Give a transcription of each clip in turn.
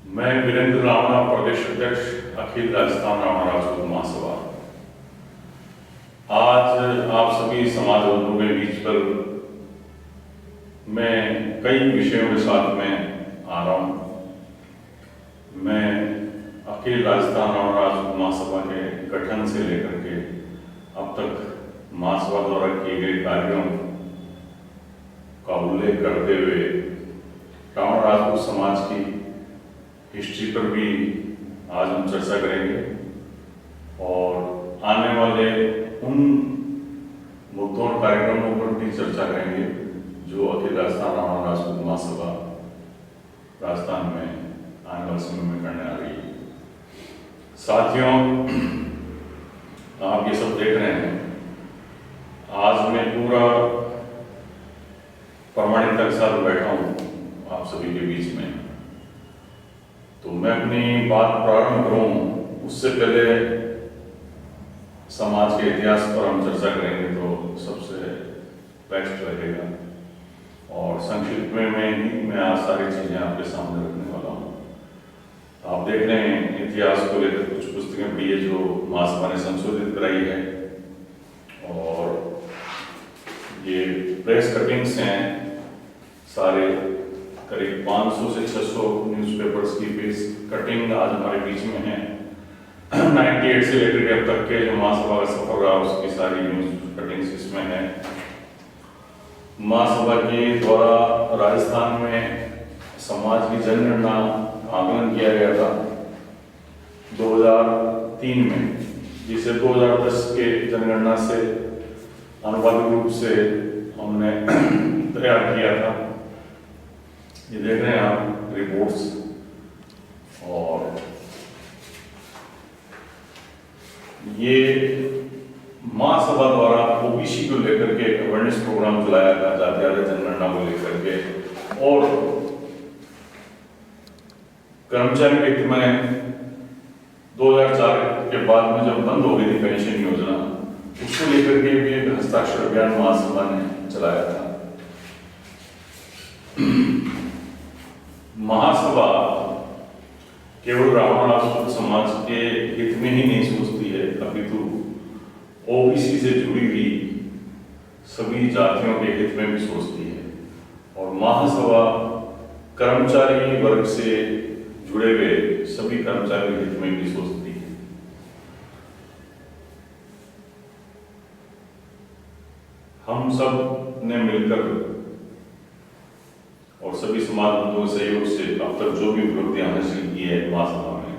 मैं वीरेंद्र रावणा, प्रदेश अध्यक्ष अखिल राजस्थान रावणा राजपूत महासभा। आज आप सभी समाज बंधुओं के बीच पर मैं कई विषयों के साथ में आ रहा हूँ। मैं अखिल राजस्थान रावणा राजपूत महासभा के गठन से लेकर के अब तक महासभा द्वारा किए गए कार्यों का उल्लेख करते हुए रावणा राजपूत समाज की हिस्ट्री पर भी आज हम चर्चा करेंगे और आने वाले उन मुद्दों और कार्यक्रमों पर भी चर्चा करेंगे जो अखिल राजस्थान रावणा राजपूत महासभा राजस्थान में आने वाले समय में करने आ रही है। साथियों, आप ये सब देख रहे हैं, आज मैं पूरा प्रामाणिकता के साथ बैठा हूँ आप सभी के बीच में। तो मैं अपनी बात प्रारंभ करूं उससे पहले समाज के इतिहास पर हम चर्चा करेंगे तो सबसे बेस्ट रहेगा और संक्षिप्त में मैं आज सारी चीजें आपके सामने रखने वाला हूं। आप देख रहे हैं इतिहास को लेकर कुछ पुस्तकें भी है जो महासभा ने संशोधित कराई है और ये प्रेस कटिंग्स हैं सारे, करीब 500 से 600 न्यूज़पेपर्स की पेज कटिंग आज हमारे बीच में है। 98 से लेकर के अब तक के जो महासभा का सफर रहा उसकी सारी न्यूज़ कटिंग्स इसमें है। महासभा के द्वारा राजस्थान में समाज की जनगणना आकलन किया गया था 2003 में, जिसे 2010 के जनगणना से आनुपातिक रूप से हमने तैयार किया था। ये देख रहे हैं आप रिपोर्ट्स, और ये महासभा द्वारा ओबीसी को लेकर के अवेयरनेस प्रोग्राम चलाया था जाति आधारित जनगणना को लेकर के, और कर्मचारी व्यक्ति में 2004 के बाद में जब बंद हो गई थी पेंशन योजना, उसको लेकर के भी एक हस्ताक्षर अभियान महासभा ने चलाया था। महासभा केवल रावणा राजपूत समाज के हित में ही नहीं सोचती है, अपितु ओबीसी से जुड़ी हुई सभी जातियों के हित में भी सोचती है। और महासभा कर्मचारी वर्ग से जुड़े हुए सभी कर्मचारियों के हित में भी सोचती है। हम सब ने मिलकर और सभी समाज बंधुओं के सहयोग से अब तक जो भी उपलब्धियां हासिल की है महासभा में,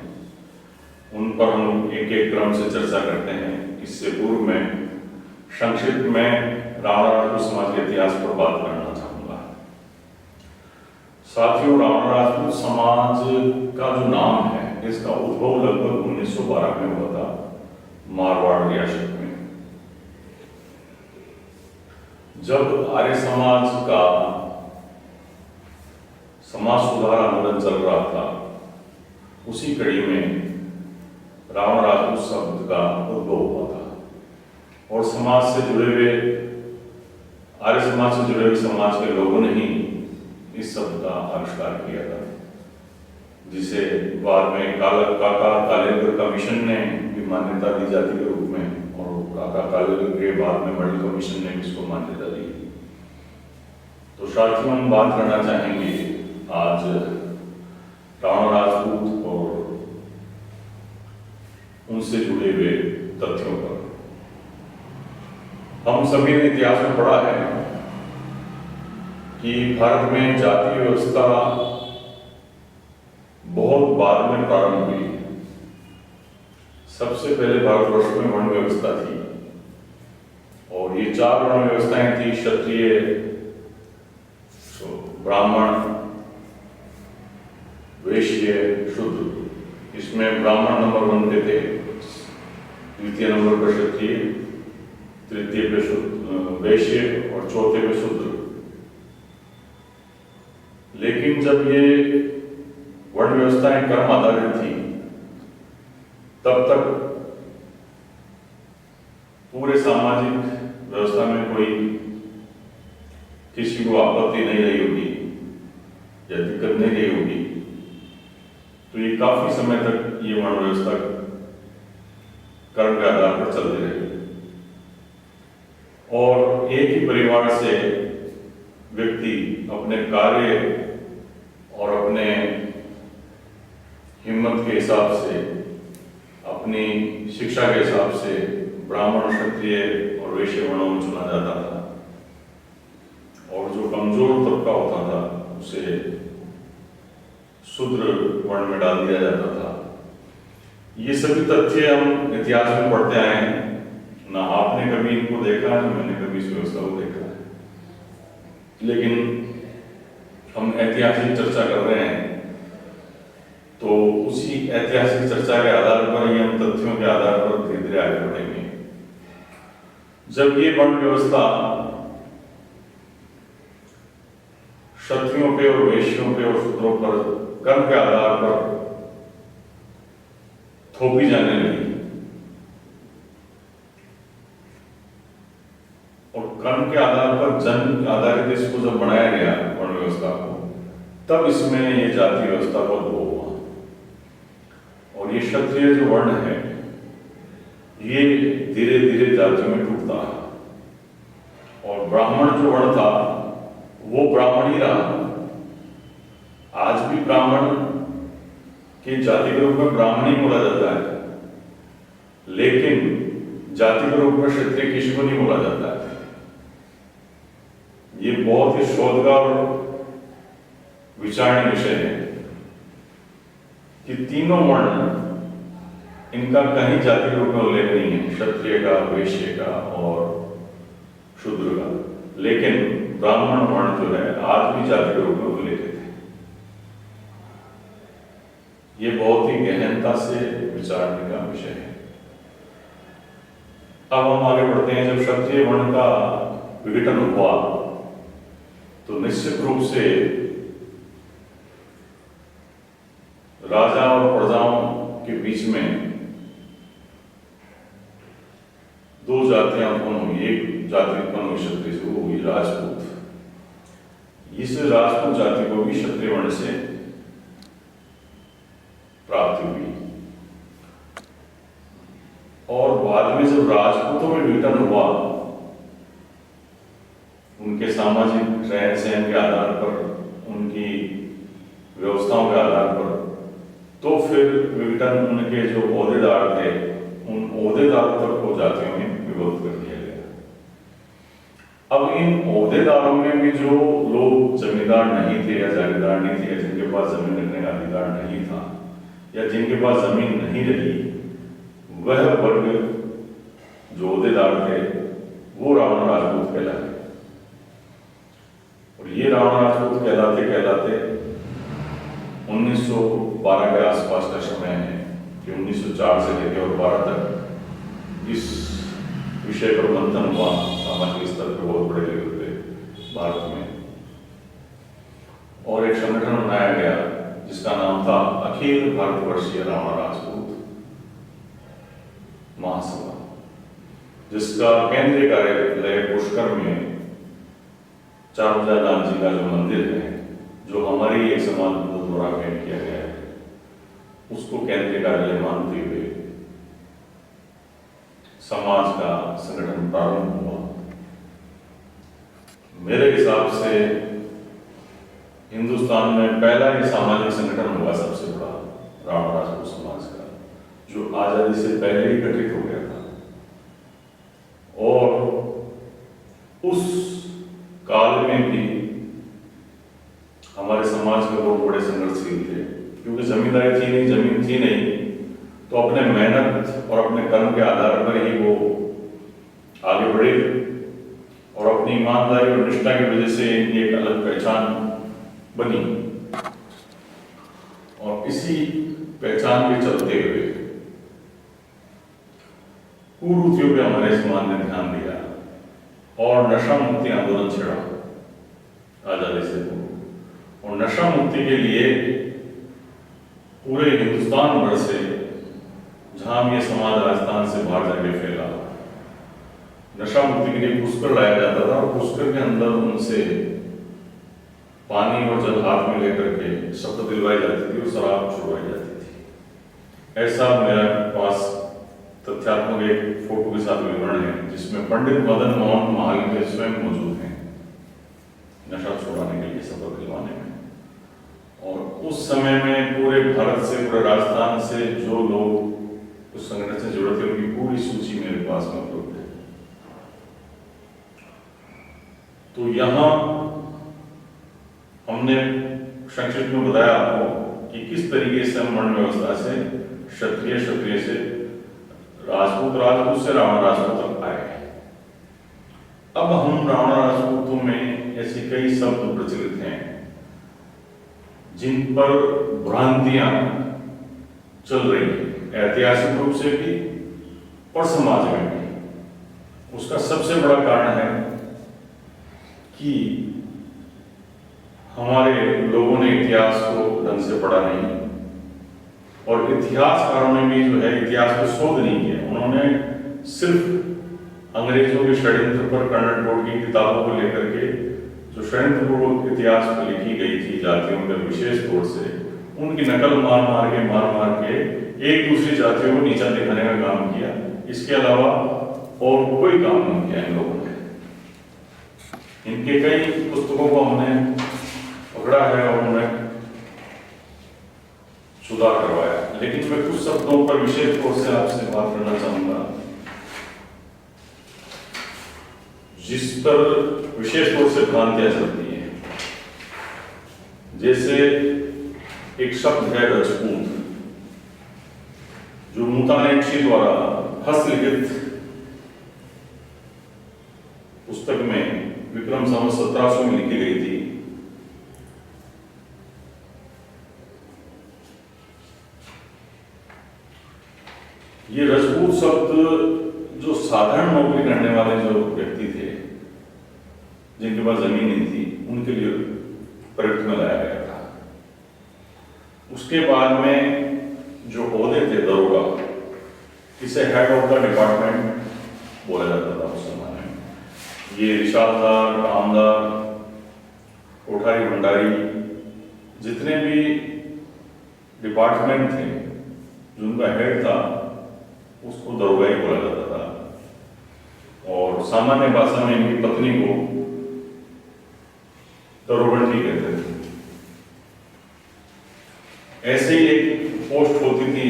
उन पर हम एक एक क्रम से चर्चा करते हैं। इससे पूर्व में संक्षिप्त में रावणा राजपूत समाज के इतिहास पर बात करना चाहूंगा। साथियों, रावणा राजपूत समाज का जो नाम है इसका उद्भव लगभग 1912 में हुआ था मारवाड़ रियासत में, जब आर्य समाज का समाज सुधार आंदोलन चल रहा था। उसी कड़ी में रावण राजपूत शब्द का उद्भव हुआ था और समाज से जुड़े हुए आर्य समाज से जुड़े हुए समाज के लोगों ने ही इस शब्द का आविष्कार किया था, जिसे बाद में काका कालेलकर कमीशन ने भी मान्यता दी जाती के रूप में, और काका कालेलकर के बाद में मंडल कमीशन ने भी इसको मान्यता दी। तो साथियों, हम बात करना चाहेंगे आज रावणा राजपूत और उनसे जुड़े हुए तथ्यों पर। हम सभी ने इतिहास में पढ़ा है कि भारत में जाति व्यवस्था बहुत बाद में प्रारंभ हुई। सबसे पहले भारतवर्ष में वर्ण व्यवस्था थी और ये 4 वर्ण व्यवस्थाएं थी: क्षत्रिय, ब्राह्मण, वैश्य, शूद्र। इसमें ब्राह्मण नंबर 1 पे थे, द्वितीय नंबर पर क्षत्रिय, तृतीय पे वैश्य और चौथे पे शूद्र। लेकिन जब ये वर्ण व्यवस्थाएं कर्म आधारित थी, तब तक पूरे सामाजिक व्यवस्था में कोई किसी को आपत्ति नहीं रही होगी या दिक्कत नहीं रही होगी ये काफी समय तक ये वर्ण व्यवस्था कर्म के आधार पर चलती रही और एक ही परिवार से व्यक्ति अपने कार्य और अपने हिम्मत के हिसाब से, अपनी शिक्षा के हिसाब से ब्राह्मण, क्षत्रिय और वैश्य वर्णों में चुना जाता था और जो कमजोर तबका होता था उसे शूद्र वर्ण में डाल दिया जाता था। ये सभी तथ्य हम इतिहास में पढ़ते आए हैं, ना आपने कभी इनको देखा है, ना मैंने कभी इस व्यवस्था को देखा है। लेकिन हम ऐतिहासिक चर्चा कर रहे हैं तो उसी ऐतिहासिक चर्चा के आधार पर ही हम तथ्यों के आधार पर धीरे धीरे आगे बढ़ेंगे। जब ये वर्ण व्यवस्था क्षत्रियों पे और वैश्यों पे और शूद्रों पर कर्म के आधार पर थोपी जाने लगी और कर्म के आधार पर जन्म आधारित इसको जब बनाया गया वर्ण व्यवस्था को, तब इसमें ये जाति व्यवस्था को उद्भव हुआ और ये क्षत्रिय जो वर्ण है ये धीरे धीरे जातियों में टूटता है और ब्राह्मण जो वर्ण था वो ब्राह्मण ही रहा। आज भी ब्राह्मण के जाति के रूप में ब्राह्मण ही बोला जाता है, लेकिन जाति के रूप में क्षत्रिय किसी को नहीं बोला जाता है। ये बहुत ही शोध का और विचारणीय विषय है कि तीनों वर्ण इनका कहीं जाति के रूप में उल्लेख नहीं है, क्षत्रिय का, वैश्य का और शूद्र का, लेकिन ब्राह्मण वर्ण जो है आज भी जाति के रूप में उल्लेखित है। ये बहुत ही गहनता से विचारने का विषय है। अब हम आगे बढ़ते हैं। जब क्षत्रिय वर्ण का विघटन हुआ तो निश्चित रूप से राजा और प्रजाओं के बीच में दो जातियां उत्पन्न हुई। एक जाति उत्पन्न हुई क्षत्रिय से, वो हुई राजपूत। इस राजपूत जाति को भी क्षत्रिय वर्ण से प्राप्ति हुई और बाद में जब राजपूतों में विघटन हुआ, उनके सामाजिक रहन सहन के आधार पर, उनकी व्यवस्थाओं के आधार पर, तो फिर विघटन उनके जो ओहदेदार थे उन ओहदेदारों तक को जातियों में विभक्त कर दिया गया। अब इन ओहदेदारों में भी जो लोग जमींदार नहीं थे या जागीरदार नहीं थे, या जिनके पास जमीन रखने का अधिकार नहीं था या जिनके पास जमीन नहीं रही, वह वर्ग जो ओहदेदार थे वो रावण राजपूत कहलाते और ये रावण राजपूत कहलाते कहलाते 1912 के आसपास का समय है कि 1904 से लेकर और 12 तक इस विषय पर मंथन हुआ सामाजिक स्तर पर बहुत बड़े लेवल पे भारत में, और एक संगठन बनाया गया जिसका नाम था अखिल भारतवर्षीय रावण राजपूत महासभा, जिसका केंद्रीय कार्यालय पुष्कर में चारुजानाथ जी का जो मंदिर है, जो हमारी एक समाज द्वारा पेंट किया गया है, उसको केंद्रीय कार्यालय मानते हुए समाज का संगठन प्रारंभ हुआ। मेरे हिसाब से हिंदुस्तान में पहला ही सामाजिक संगठन हुआ सबसे बड़ा रावण राजपूत समाज का, जो आजादी से पहले ही गठित हो गया था। और उस काल में भी हमारे समाज के लोग बड़े संघर्षशील थे, क्योंकि जमींदारी थी नहीं, जमीन थी नहीं, तो अपने मेहनत और अपने कर्म के आधार पर ही वो आगे बढ़े और अपनी ईमानदारी और निष्ठा की वजह से इनकी एक अलग पहचान बनी। और इसी पहचान के चलते हुए कुरीतियों पे हमारे समाज ने ध्यान दिया और नशा मुक्ति आंदोलन छेड़ा आजादी से पूर्व। और नशा मुक्ति के लिए पूरे हिंदुस्तान भर से, जहां ये समाज राजस्थान से बाहर जाके फैला, नशा मुक्ति के लिए पुष्कर लाया जाता था और पुष्कर के अंदर उनसे पानी और जल हाथ में लेकर के शपथ दिलवाई जाती थी और शराब छुड़वाई जाती थी। ऐसा मेरे पास तथ्यात्मक एक फोटो के साथ विवरण है जिसमें पंडित मदन मोहन मालवीय स्वयं मौजूद हैं नशा छुड़ाने के लिए, शपथ दिलवाने में। और उस समय में पूरे भारत से, पूरे राजस्थान से जो लोग उस संगठन से जुड़े थे उनकी पूरी सूची मेरे पास में उपलब्ध है। तो यहाँ हमने संक्षिप्त में बताया आपको कि किस तरीके से हम वर्ण व्यवस्था से क्षत्रिय, क्षत्रिय से राजपूत, राजपूत से रावण राजपूत तक आए। अब हम रावण राजपूतों में ऐसे कई शब्द प्रचलित हैं जिन पर भ्रांतियां चल रही हैं, ऐतिहासिक रूप से भी और समाज में भी। उसका सबसे बड़ा कारण है कि हमारे लोगों ने इतिहास को ढंग से पढ़ा नहीं, और इतिहासकारों ने भी जो है इतिहास को शोध नहीं किया। उन्होंने सिर्फ अंग्रेजों के षड्यंत्र पर, कर्नल बोर्ड की किताबों को लेकर के जो षड्यंत्रपूर्वक इतिहास पर लिखी गई थी जातियों पर विशेष तौर से, उनकी नकल मार मार के एक दूसरी जातियों को नीचा दिखाने का काम किया। इसके अलावा और कोई काम नहीं किया इन लोगों ने। इनके कई पुस्तकों को हमने पकड़ा है और उन्हें सुधार करवाया। लेकिन मैं कुछ शब्दों पर विशेष तौर से आपसे बात करना चाहूंगा जिस पर विशेष तौर से भ्रांतियां चलती हैं। जैसे एक शब्द है रजपूत, जो मुतानेक्षी द्वारा हस्तलिखित पुस्तक में विक्रम संवत 1700 में लिखी गई थी। ये रजपूत शब्द जो साधारण नौकरी करने वाले जो व्यक्ति थे, जिनके पास जमीन नहीं थी, उनके लिए प्रयुक्त में लाया गया था। उसके बाद में जो ओहदे थे दरोगा, इसे हेड ऑफ द डिपार्टमेंट बोला जाता था उस समय में। ये रिशालदार, आमदार, कोठारी, भंडारी, जितने भी डिपार्टमेंट थे जिनका हेड था उसको दरोगा ही बोला जाता था। और सामान्य भाषा में इनकी पत्नी को दरोगंडी कहते थे। ऐसे ही एक पोस्ट होती थी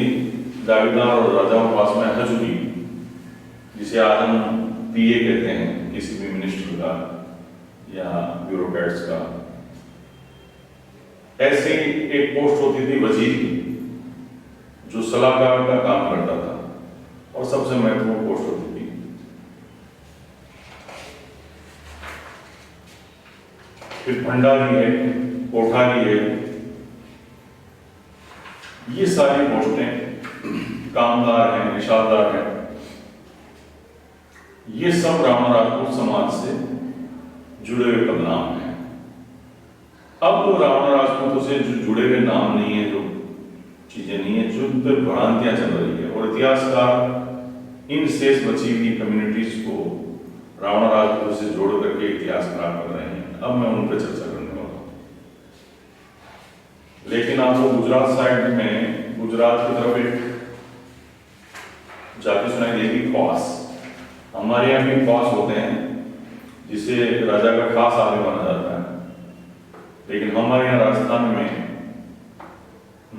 जागीरदार और राजाओं के पास में, हजूरी, जिसे आज हम पीए कहते हैं किसी भी मिनिस्टर का या ब्यूरोक्रेट्स का। ऐसे एक पोस्ट होती थी वजीर, जो सलाहकार का काम करता था, और सबसे महत्वपूर्ण पोस्ट होती थी। फिर भंडारी है, कोठारी है, ये सारी पोस्टें, कामदार हैं, निशादार हैं, ये सब रावण राजपूत समाज से जुड़े हुए पदनाम हैं। अब वो रावण राजपूतों से जो जुड़े हुए नाम नहीं है, जो चीजें नहीं है, जो उन पर भ्रांतियां चल रही है, और इतिहासकार इन शेष बची हुई कम्युनिटीज को रावण राजपूत से जोड़ करके इतिहास खराब कर रहे हैं। अब मैं उन पर चर्चा करने वाला हूं। लेकिन आपको गुजरात साइड में, गुजरात की तरफ एक जाति सुनाई देगी, खवास। हमारे यहाँ भी खवास होते हैं जिसे राजा का खास आदमी माना जाता है। लेकिन हमारे यहाँ राजस्थान में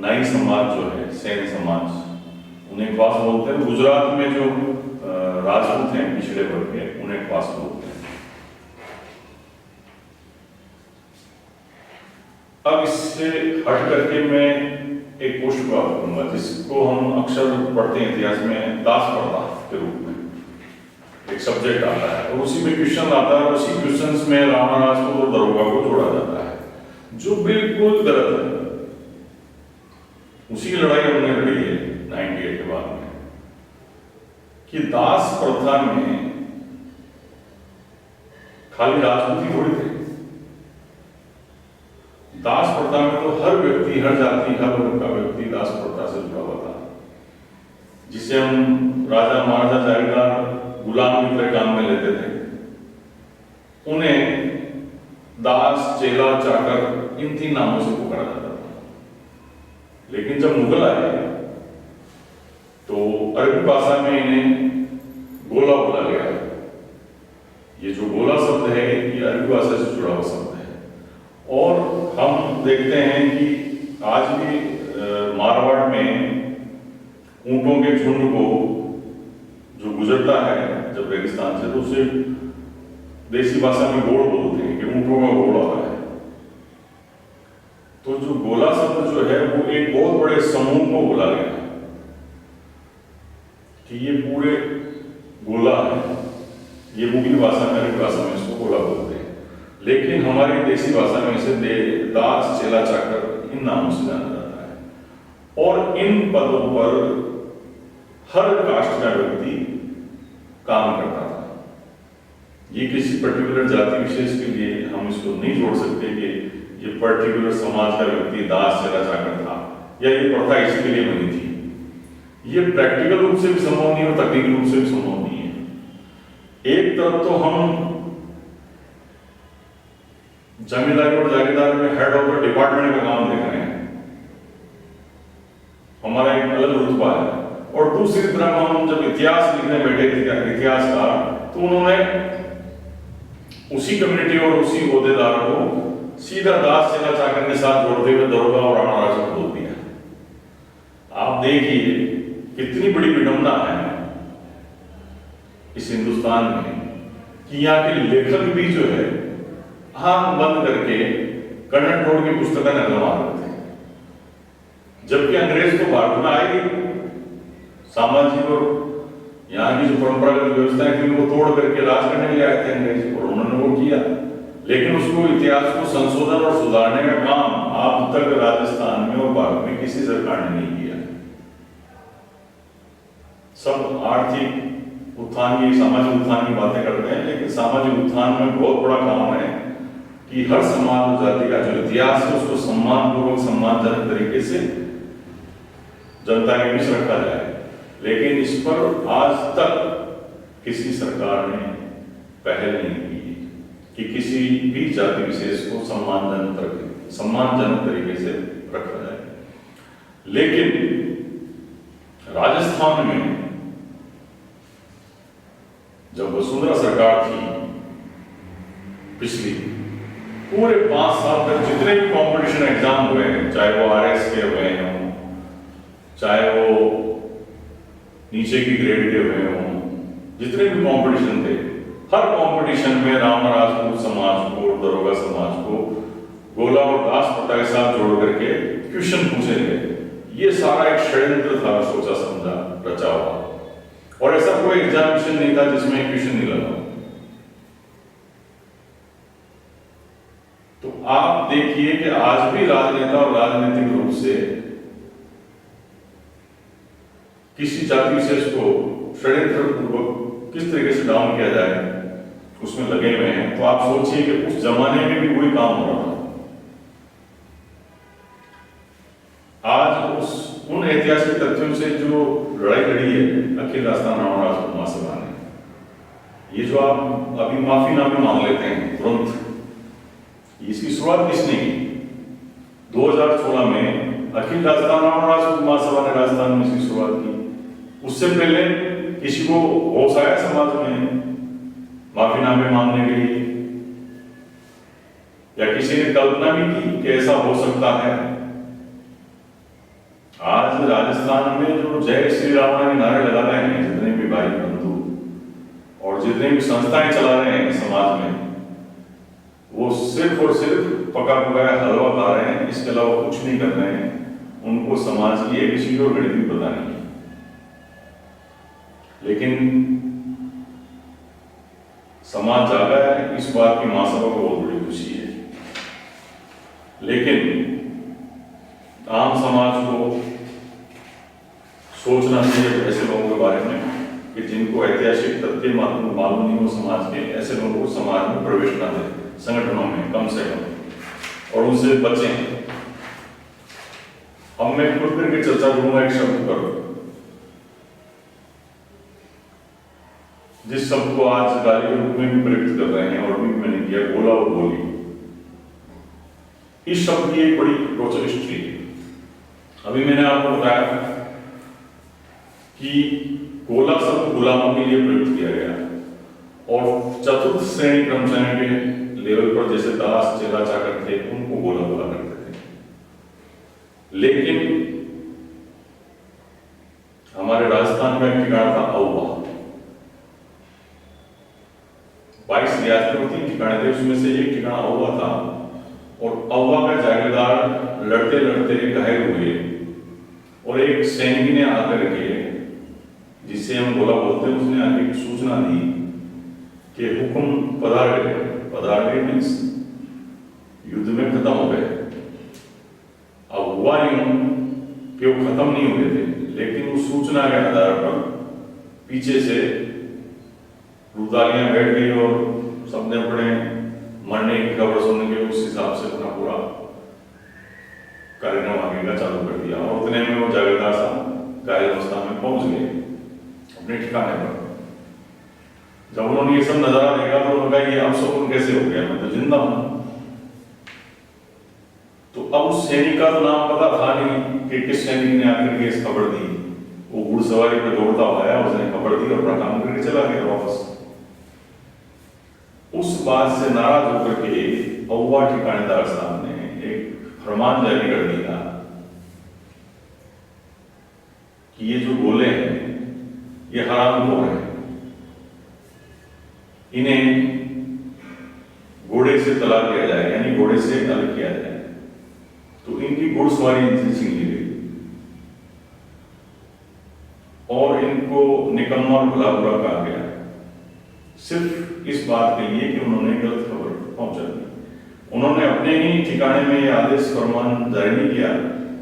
नाई समाज जो है, सैन समाज, उन्हें खवास बोलते हैं। गुजरात में जो राजपूत हैं पिछड़े वर्ग के, उन्हें खवास बोलते हैं। अब इससे हट करके मैं एक पोस्ट को बात करूंगा जिसको हम अक्सर पढ़ते हैं इतिहास में, दास प्रथा के रूप में एक सब्जेक्ट आता है, और उसी में क्वेश्चन आता है। उसी क्वेश्चंस में रावण राजपूत और दरोगा को जोड़ा जाता है, जो बिल्कुल गलत है। उसी की लड़ाई हमने लड़ी है 98 के बाद में, कि दास प्रथा में खाली राजपूत ही थोड़ी थे। दास प्रथा में तो हर व्यक्ति, हर जाति, हर वर्ग का व्यक्ति दास प्रथा से जुड़ा हुआ था, जिसे हम राजा, महाराजा, जागीरदार, गुलाम की तरह काम में लेते थे। उन्हें दास, चेला, चाकर, इन 3 नामों से पुकारा जाता था। लेकिन जब मुगल आए तो अरबी भाषा में इन्हें गोला बोला गया। ये जो गोला शब्द है ये अरबी भाषा से जुड़ा हुआ शब्द है। और हम देखते हैं कि आज भी मारवाड़ में ऊंटों के झुंड को जो गुजरता है जब रेगिस्तान से, तो उसे देसी भाषा में गोड़ बोलते हैं कि ऊंटों का गोड़ आ रहा है। तो जो गोला शब्द जो है वो एक बहुत बड़े समूह को बोला गया कि ये पूरे गोला है। ये मुगली भाषा में, अरबी भाषा में इसको गोला बोलते हैं, लेकिन हमारी देसी भाषा में इसे दास, चेला, चाकर इन नामों से जाना जाता है। और इन पदों पर हर कास्ट का व्यक्ति काम करता था। ये किसी पर्टिकुलर जाति विशेष के लिए हम इसको नहीं जोड़ सकते कि ये पर्टिकुलर समाज का व्यक्ति दास, चेला, चाकर था या ये प्रथा इसके लिए बनी थी। ये प्रैक्टिकल रूप से भी संभव नहीं और तकनीकी रूप से भी संभव नहीं है। एक तरफ तो हम जमींदारी और जागीरदार में हेड ऑफ द डिपार्टमेंट का काम देख रहे हैं, हमारा एक अलग रुतबा है। और दूसरी तरफ हम जब इतिहास लिखने बैठे थे, इतिहास का, तो उन्होंने उसी कम्युनिटी और उसी ओहदेदार को सीधा दास, चेला, चाकर के साथ जोड़ते हुए दरोगा और राणा राजा को बोल दिया। आप देखिए कितनी बड़ी विडंबना है इस हिंदुस्तान में कि यहाँ के लेखक भी जो है आंख बंद करके कन्नड़ रोड की पुस्तकें नजमा रहे थे, जबकि अंग्रेज तो भारत में आए सामाजिक और यहाँ की जो परंपरागत व्यवस्था है वो तोड़ करके राज करने के लिए आए थे अंग्रेज, और उन्होंने वो किया। लेकिन उसको इतिहास को संशोधन और सुधारने का काम अब तक राजस्थान में और भारत में किसी सरकार ने नहीं किया। सब आर्थिक उत्थान की, सामाजिक उत्थान की बातें करते हैं, लेकिन सामाजिक उत्थान में बहुत बड़ा काम है कि हर समाज और जाति का जो इतिहास है उसको सम्मानपूर्वक, सम्मानजनक तरीके से जनता के बीच रखा जाए। लेकिन इस पर आज तक किसी सरकार ने पहल नहीं की कि किसी भी जाति विशेष को सम्मानजनक तरीके से रखा जाए। लेकिन राजस्थान में जब वसुंधरा सरकार थी पिछली, पूरे 5 साल तक जितने भी कंपटीशन एग्जाम हुए हैं, चाहे वो आरएस के हुए हों, चाहे वो नीचे की ग्रेड के हुए हों, जितने भी कंपटीशन थे, हर कंपटीशन में राम राजपूत समाज को, दरोगा समाज को गोला और दास प्रथा के साथ जोड़ करके क्वेश्चन पूछे गए। ये सारा एक षड्यंत्र था, सोचा समझा रचा हुआ, और ऐसा कोई एग्जामिनेशन नहीं था जिसमें क्वेश्चन नहीं लगा। तो आप देखिए कि आज भी राजनेता और राजनीतिक रूप से किसी जाति विशेष को षड्यंत्र पूर्वक किस तरीके से डाउन किया जाए उसमें लगे हुए हैं। तो आप सोचिए कि उस जमाने में भी वही काम हो रहा था। आज उन ऐतिहासिक तथ्यों से जो लड़ाई लड़ी है अखिल राजस्थान राणा राजपूत महासभा ने, ये जो आप अभी माफीनामे मांग लेते हैं तुरंत, इसकी शुरुआत किसने की? 2016 में अखिल राजस्थान राणा राजपूत महासभा ने राजस्थान में इसकी शुरुआत की। उससे पहले किसी को होश आया समाज में माफीनामे मांगने के लिए, या किसी ने कल्पना भी की कि ऐसा हो सकता है? आज राजस्थान में जो जय श्री राम के नारे लगा रहे हैं जितने भी भाई बंधु और जितने भी संस्थाएं चला रहे हैं समाज में, वो सिर्फ और सिर्फ पका पकाया हलवा खा रहे हैं, इसके अलावा कुछ नहीं कर रहे हैं। उनको समाज की एबीसीडी और गणित भी पता नहीं। लेकिन समाज जागा है, इस बात की महासभा को बहुत बड़ी खुशी है। लेकिन आम समाज को सोचना चाहिए ऐसे लोगों के बारे में कि जिनको ऐतिहासिक तथ्य मालूम नहीं हो समाज के, ऐसे लोगों को समाज में प्रवेश न दें, संगठनों में कम से कम, और उनसे बचें। अब मैं खुद करके चर्चा करूंगा एक शब्द पर, जिस शब्द को आज गाली के रूप में भी प्रयुक्त कर रहे हैं और भी मैंने किया, गोला और गोली। इस शब्द की एक बड़ी रोचक हिस्ट्री है। अभी मैंने आपको बताया कि गोला शब्द गुलामों के लिए प्रयुक्त किया गया और चतुर्थ श्रेणी कर्मचारियों के लेवल पर जैसे दास चेला चाकर थे उनको गोला बोला करते थे। लेकिन हमारे राजस्थान में एक ठिकाना था अव्वा, 22 रियासतें में 3 ठिकाने थे, उसमें से एक ठिकाना अव्वा था और अव्वा का जागीरदार लड़ते लड़ते घायल हुए और एक सैनिक ने आकर के, जिसे हम गोला बोलते हैं, उसने आगे सूचना दी कि हुक्म पधार गए मीन्स युद्ध में खत्म हो गए। अब हुआ यूं कि वो खत्म नहीं हुए थे, लेकिन उस सूचना के आधार पर पीछे से रुदालियां बैठ गई और सबने अपने मरने की खबर सुन के उस हिसाब से अपना पूरा कार्यक्रम आगे का चालू कर दिया और उतने में वो जागीरदार साहब घायल अवस्था में पहुंच गए अपने ठिकाने पर। जब उन्होंने ये सब नजारा देखा तो उन्होंने कहा ये अब सुकून कैसे हो गया, मैं तो जिंदा हूं। तो अब उस सैनिक का तो नाम पता था नहीं कि किस सैनिक ने आकर के इस खबर दी। वो घुड़सवारी पे दौड़ता हुआ आया, उसने खबर दी और अपना काम करके चला गया वापस। उस बात से नाराज होकर के अव्वा ठिकानेदार साहब ने एक फरमान जारी कर दिया कि ये जो गोले हैं ये हरामखोर हैं, इन्हें घोड़े से तला किया जाए, यानी घोड़े से अलग किया जाए। तो इनकी घुड़सवारी इनसे छीन ली गई और इनको निकम्मा और भला बुरा कहा गया, सिर्फ इस बात के लिए कि उन्होंने गलत खबर पहुंचा दी। उन्होंने अपने ही ठिकाने में यह आदेश फरमान जारी नहीं किया,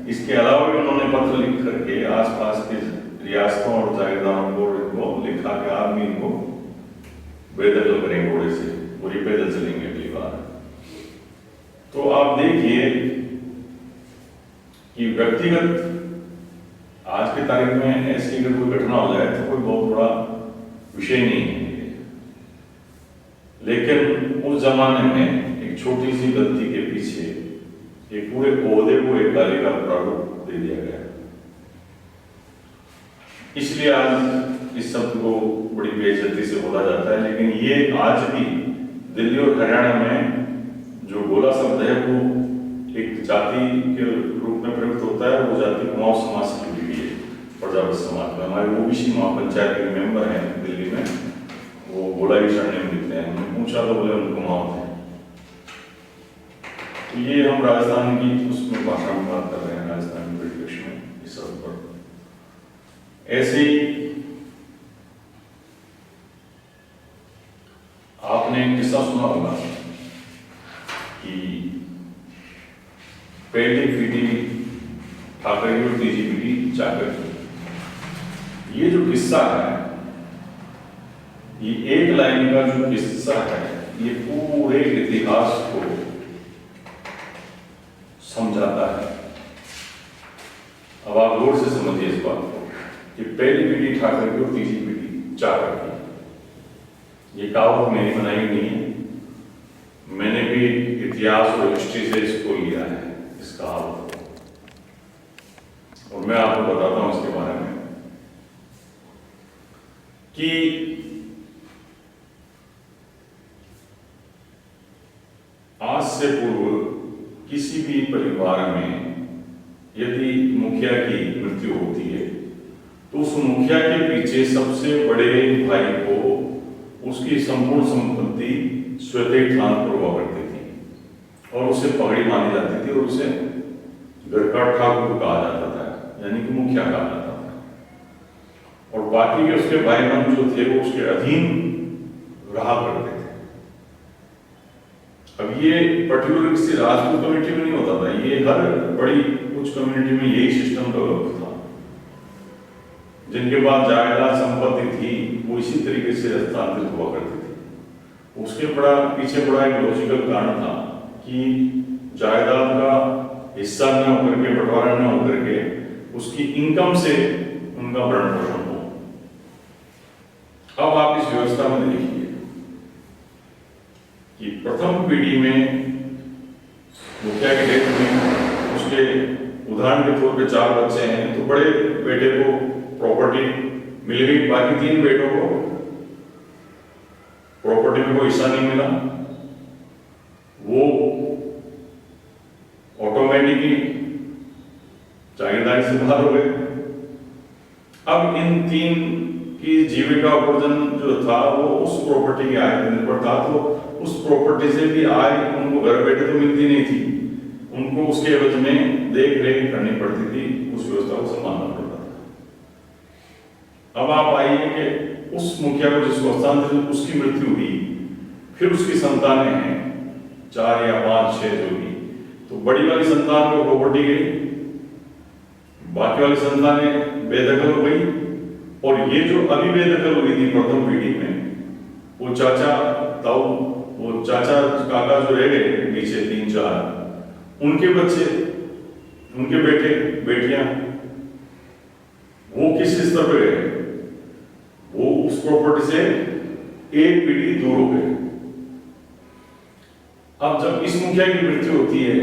इसके अलावा भी उन्होंने पत्र लिख करके आसपास के रियासतों और जागीरदारों को लिखा कि आप भी इनको बेदखल करेंगे घोड़े से, पूरी पैदल चलेंगे अगली बार। तो आप देखिए कि व्यक्तिगत आज की तारीख में ऐसी अगर कोई घटना हो जाए तो कोई बहुत बड़ा विषय नहीं है, लेकिन उस जमाने में एक छोटी सी गलती के पीछे एक पूरे ओहदे को एक गाली का प्रारूप दे दिया गया। इसलिए आज इस शब्द को बड़ी बेइज्जती से बोला जाता है, लेकिन ये आज भी दिल्ली और हरियाणा में जो गोला शब्द है वो एक जाति के रूप में प्रयुक्त होता है। वो जाति कुमाऊं समाज से जुड़ी हुई है, प्रजापति समाज में। हमारे ओबीसी महापंचायत के मेंबर हैं दिल्ली में, वो गोला ही सरनेम लिखते हैं, उन्हें पूछा तो बोले उन कुमाऊं थे। तो ये हम राजस्थान की उसमें भाषा में बात कर रहे हैं, राजस्थान के परिप्रेक्ष्य में इस शब्द पर। ऐसे ही आपने किस्सा सुना होगा कि पहली पीढ़ी ठाकर की और तीसरी पीढ़ी चाकर की। ये जो किस्सा है, ये एक लाइन का जो किस्सा है, ये पूरे इतिहास को समझाता है। अब आप गौर से समझिए इस बात को कि पहली पीढ़ी ठाकर की और तीसरी पीढ़ी चाकर की। ये कहावत मैंने बनाई नहीं है, मैंने भी इतिहास और हिस्ट्री से इसको लिया है, इस कहावत को, और मैं आपको बताता हूं इसके बारे में कि आज से पूर्व किसी भी परिवार में यदि मुखिया की मृत्यु होती है तो उस मुखिया के पीछे सबसे बड़े भाई को उसकी संपूर्ण संपत्ति स्वतः ठान पर हुआ करती थी और उसे पगड़ी मानी जाती थी और उसे घर का ठाकुर कहा जाता था, यानी कि मुखिया कहा जाता था। और बाकी के उसके भाई बहन जो थे वो उसके अधीन रहा करते थे। अब ये पर्टिकुलर किसी राजपूत कम्युनिटी में नहीं होता था, ये हर बड़ी कुछ कम्युनिटी में यही सिस्टम डेवलप था। जिनके पास जायदाद संपत्ति थी वो इसी तरीके से हस्तांतरित हुआ करती थी। उसके पीछे बड़ा एक लॉजिकल कारण था कि जायदाद का हिस्सा न होकर के, बंटवारा न होकर के, उसकी इनकम से उनका भरण पोषण हो। अब आप इस व्यवस्था में देखिए कि प्रथम पीढ़ी में मुखिया के डेथ में उसके उदाहरण के तौर पे 4 बच्चे हैं तो बड़े बेटे को प्रॉपर्टी मिल गई, बाकी 3 बेटों को प्रॉपर्टी में कोई हिस्सा नहीं मिला, वो ऑटोमेटिकली जागीरदारी से बाहर हो गए। अब इन 3 की जीविका उपार्जन जो था वो उस प्रॉपर्टी की आय पर निर्भर था, तो उस प्रॉपर्टी से भी आय उनको घर बैठे तो मिलती नहीं थी, उनको उसके एवज में देख रेख करनी पड़ती थी, उस व्यवस्था को संभालना पड़ता था। अब आप आइए कि उस मुखिया को जिसको हस्तांतरित उसकी मृत्यु हुई, फिर उसकी संतानें हैं 4 या 5 6 जो भी, तो बड़ी वाली संतान को प्रॉपर्टी गई, बाकी वाली संतानें बेदखल हो गई, और ये जो अभी बेदखल हुई थी प्रथम पीढ़ी में, वो चाचा ताऊ, वो चाचा काका जो रह गए पीछे 3-4, उनके बच्चे, उनके बेटे बेटियां, वो किस स्तर पे गए, वो उस प्रॉपर्टी से एक पीढ़ी दूर हो गए। अब जब इस मुखिया की मृत्यु होती है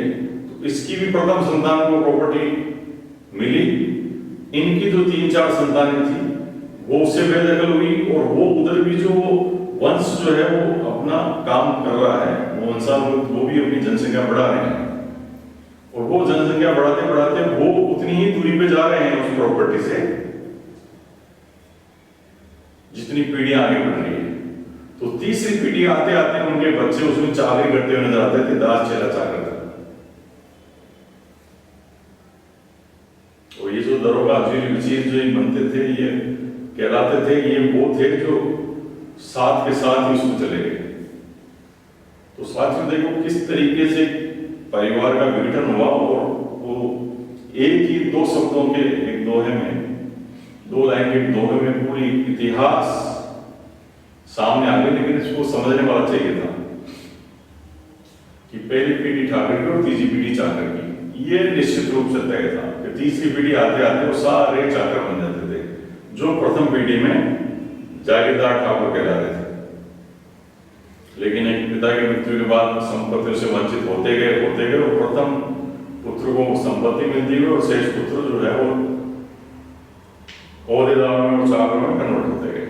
तो इसकी भी प्रथम संतान को प्रॉपर्टी मिली, इनकी जो 3-4 संतानें थी वो उससे बेदखल हुई, और वो उधर भी जो वंश जो है वो अपना काम कर रहा है, वो वंशानुगत वो भी अपनी जनसंख्या बढ़ा रहे हैं, और वो जनसंख्या बढ़ाते बढ़ाते वो उतनी ही दूरी पे जा रहे हैं उस प्रॉपर्टी से जितनी पीढ़ियां आगे बढ़ रही है। तो तीसरी पीढ़ी आते आते उनके बच्चे उसमें चाकरी करते हुए नजर आते थे, दास चेला चाकर। और ये जो दरोगा वजीर जो बनते थे, ये कहलाते थे, ये वो थे जो साथ के साथ ही उसमें चले गए। तो साथियों देखो किस तरीके से परिवार का विघटन हुआ, और वो एक ही 2 शब्दों के एक दोहे में, 2 लाइन के दोहे में पूरी इतिहास सामने आ गई। लेकिन इसको समझने वाला चाहिए था कि पहली पीढ़ी ठाकर की और तीसरी पीढ़ी चाकर की, ये निश्चित रूप से तय था कि तीसरी पीढ़ी आते आते वो सारे चाकर बन जाते थे, जो प्रथम पीढ़ी में जागीरदार ठाकुर कहलाते थे। लेकिन एक पिता की मृत्यु के बाद संपत्ति से वंचित होते गए, और प्रथम पुत्र को संपत्ति मिलती गई, और शेष पुत्र जो है वो औहदेदारों में और चाकरों में कन्वर्ट होते गए।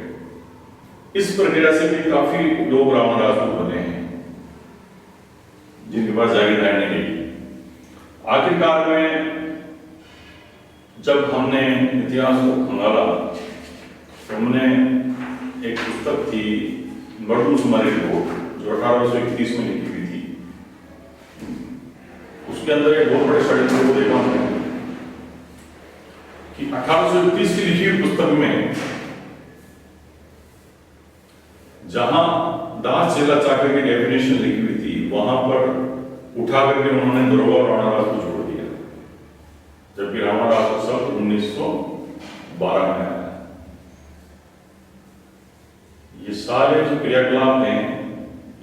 इस प्रक्रिया से भी काफी लोग रावण राजपूत बने हैं जिनके पास जागीरदारी नहीं रही। आखिरकार में जब हमने इतिहास को खंगाला तो हमने एक पुस्तक थी मर्दमशुमारी रिपोर्ट जो 1831 में लिखी हुई थी, उसके अंदर एक बहुत बड़े षड्यंत्र को देखा हमने कि 1831 की लिखी हुई पुस्तक में जहां दास चेला चाकर की डेफिनेशन लिखी हुई थी, वहां पर उठा करके उन्होंने दरोगा और राणा राज को जोड़ दिया, जबकि राणा राज को सब 1912 में आया। ये सारे जो क्रियाकलाप हैं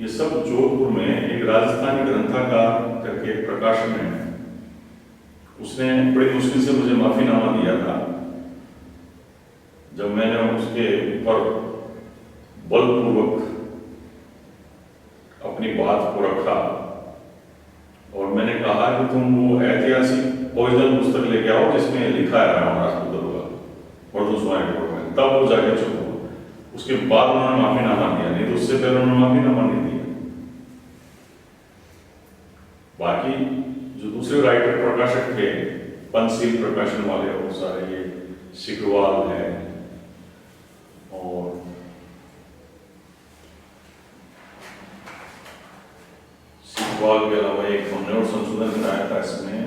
ये सब जोधपुर में एक राजस्थानी ग्रंथकार करके प्रकाशन में है, उसने बड़ी मुश्किल से मुझे माफीनामा दिया था। जब मैंने उसके ऊपर बलपूर्वक अपनी बात को रखा और मैंने कहा कि तुम वो ऐतिहासिक ओरिजिनल पुस्तक लेके आओ जिसमें लिखा है राणा राजपूत दरोगा मर्दमशुमारी रिपोर्ट में, तब वो जाके चुप हुआ। उसके बाद उन्होंने माफीनामा दिया, नहीं तो उससे पहले उन्होंने माफीनामा नहीं दिया। बाकी जो दूसरे राइटर प्रकाशक थे पंचशील प्रकाशन वाले, वो सारे ये सिकरवाल है और सिकरवाल के अलावा एक हमने और संशोधन कराया था इसमें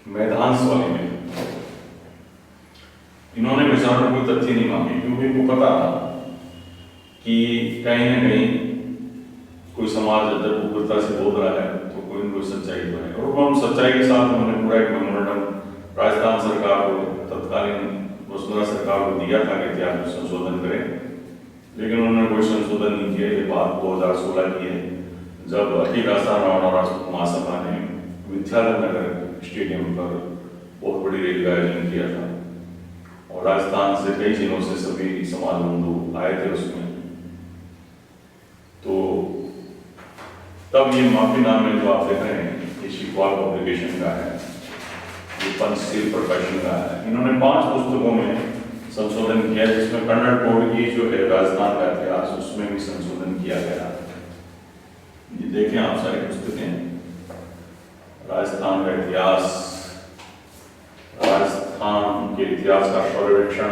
मैदांस वाले में, इन्होंने विचारों कोई तथ्य नहीं मांगे क्योंकि इनको पता था कि कहीं न कहीं कोई समाज जब उग्रता से बोल रहा है तो कोई न कोई सच्चाई तो है, और हम सच्चाई के साथ उन्होंने पूरा एक मेमोरेंडम राजस्थान सरकार को, तत्कालीन वसुंधरा सरकार को दिया था कि इतिहास में संशोधन करें, लेकिन उन्होंने कोई संशोधन नहीं किया। ये बात 2016 की है जब अखिल राजस्थान राणा राजपूत महासभा ने विद्यालय नगर स्टेडियम पर बहुत बड़ी रैली का आयोजन किया था और राजस्थान से कई जिलों से सभी समाज बंधु आए थे उसमें। तो तब ये माफीनामे जो आप देख रहे हैं शिकवार पब्लिकेशन का है, ये पंचशील प्रकाशन का है। इन्होंने 5 पुस्तकों में संशोधन किया, जिसमें कन्नड़ कोड की जो है राजस्थान का इतिहास, उसमें भी संशोधन किया गया। ये देखें आप सारी पुस्तकें, राजस्थान का इतिहास, राजस्थान के इतिहास का सर्वेक्षण,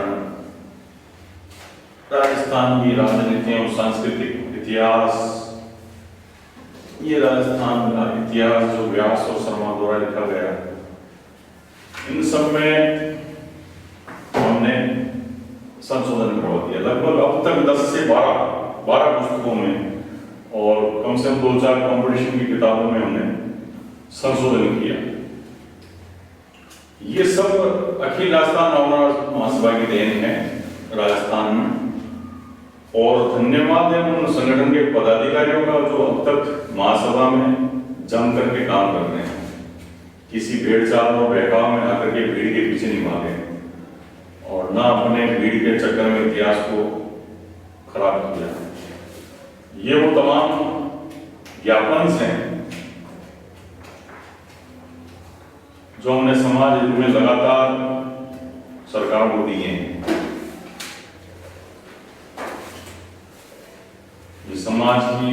राजस्थान की राजनीति और सांस्कृतिक इतिहास, ये राजस्थान का इतिहास जो व्यास और शर्मा द्वारा लिखा गया, इन सब में हमने संशोधन करवा दिया। लगभग अब तक 10 से 12 पुस्तकों में और कम से कम 2-4 कंपटीशन की किताबों में हमने संशोधन किया। ये सब अखिल राजस्थान रावण महासभा की देन है राजस्थान में, और धन्यवाद है उन संगठन के पदाधिकारियों का जो अब तक महासभा में जम करके काम कर रहे हैं, किसी भेड़चाल और बहकाव में आकर के भीड़ के पीछे नहीं भागे और ना अपने भीड़ के चक्कर में इतिहास को खराब किया। ये वो तमाम ज्ञापन हैं जो हमने समाज में लगातार सरकार को दिए हैं। ये समाज की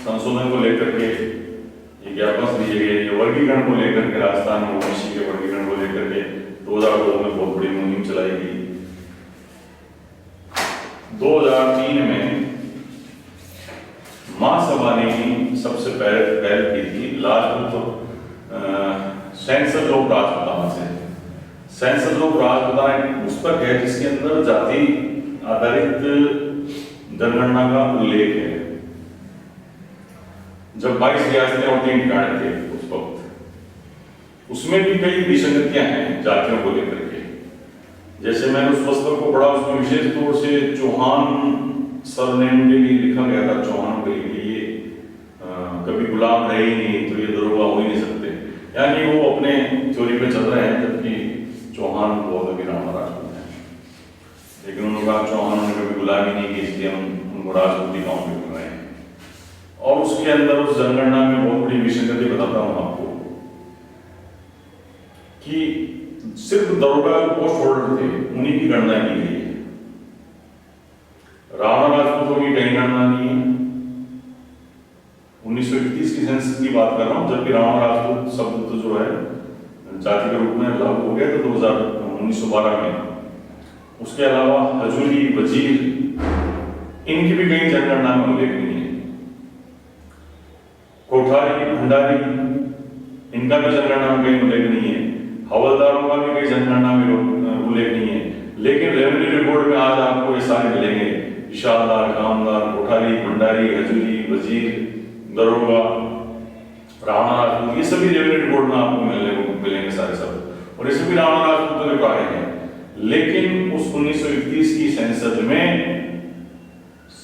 संशोधन को लेकर के ये ज्ञापन दिए गए, ये वर्गीकरण को लेकर के राजस्थान में ओबीसी के वर्गीकरण को लेकर के 2002 में बहुत बड़ी मुहिम चलाई गई। 2003 में महासभा ने ही सबसे पहल की थी राजपूत सेंसस ऑफ राजपूताना से। सेंसस ऑफ राजपूताना एक पुस्तक है जिसके अंदर जाति आधारित जनगणना का उल्लेख है। जब 22 रियासतें और 3 ठिकाने थे उस वक्त, उसमें भी कई विसंगतियां हैं जातियों को लेकर के। जैसे मैंने उस पुस्तक को पढ़ा, उसमें विशेष तौर से चौहान सरनेम के लिए लिखा गया था। चौहान के लिए कभी गुलाम रहे ही नहीं तो ये दरोगा हो ही नहीं सकते, यानी वो अपने थ्योरी पे चल रहे हैं, जबकि चौहान बहुत अभी राणा राजपूत है। लेकिन उन्होंने कहा चौहान ने कभी गुलामी नहीं की, इसलिए हम उनको राजपूती काउंट भी कर रहे हैं। और उसके अंदर उस जनगणना में बहुत बड़ी विसंगति बताता हूं आपको कि सिर्फ दरोगा पोस्ट होल्डर थे, उन्हीं की गणना की गई है। राणा राजपूतों की कहीं गणना नहीं है। 1931 की सेंसस की बात कर रहा हूं, जबकि राणा राजपूत शब्द तो जो है जाति के रूप में लागू हो गया तो 1912 में। उसके अलावा हजूरी, वजीर, इनकी भी कहीं जनगणना में उल्लेख नहीं है। कोठारी, भंडारी, इनका भी जनगणना में कहीं उल्लेख नहीं है। हवलदारों का भी कहीं जनगणना में उल्लेख नहीं है। लेकिन रेवेन्यू रिपोर्ट में आज आपको ये सारे मिलेंगे, इशारदार, कामदार, कोठारी, भंडारी, हजूरी, वजीर, दरोगा, राणा राजपूत, ये सभी रेवेन्यू रिपोर्ट में आपको मिलेंगे सारे सब, और ये सभी राणा राजपूतों के कार्य हैं। लेकिन उस 1931 की सेंसस में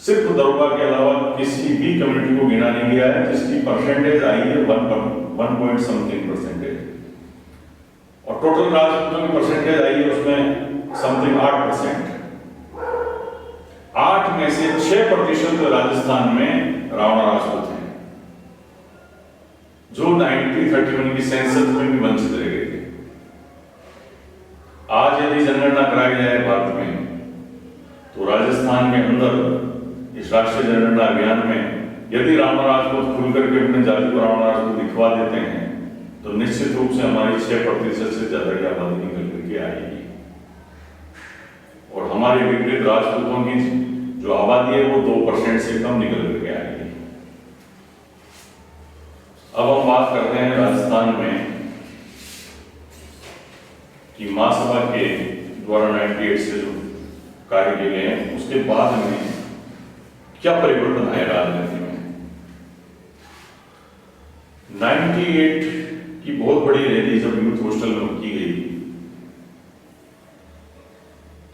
सिर्फ दरोगा के अलावा किसी भी कम्युनिटी को गिना नहीं गया है, जिसकी परसेंटेज आई है 1 पॉइंट समथिंग परसेंटेज, और टोटल राजपूतों की परसेंटेज आई है उसमें समथिंग 8%। 8 में से 6% राजस्थान में राणा राजपूत हैं, जो 1931 की सेंसस में भी वंचित रह गए थे। आज यदि जनगणना कराई जाए भारत में, तो राजस्थान के अंदर इस राष्ट्रीय जनगणना अभियान में यदि राणा राजपूत खुल करके अपने जाति को राणा राजपूत दिखवा देते हैं, तो निश्चित रूप से हमारी 6% से ज्यादा की आबादी निकल करके आएगी, और हमारे विपरीत राजपूतों की जो आबादी है वो 2% से कम निकल करके आएगी। अब हम बात करते हैं राजस्थान में कि महासभा के द्वारा 98 से जो कार्य किए गए हैं, उसके बाद में क्या परिवर्तन आए राजनीति में। 98 की बहुत बड़ी रैली जब यूथ हॉस्टल में की गई,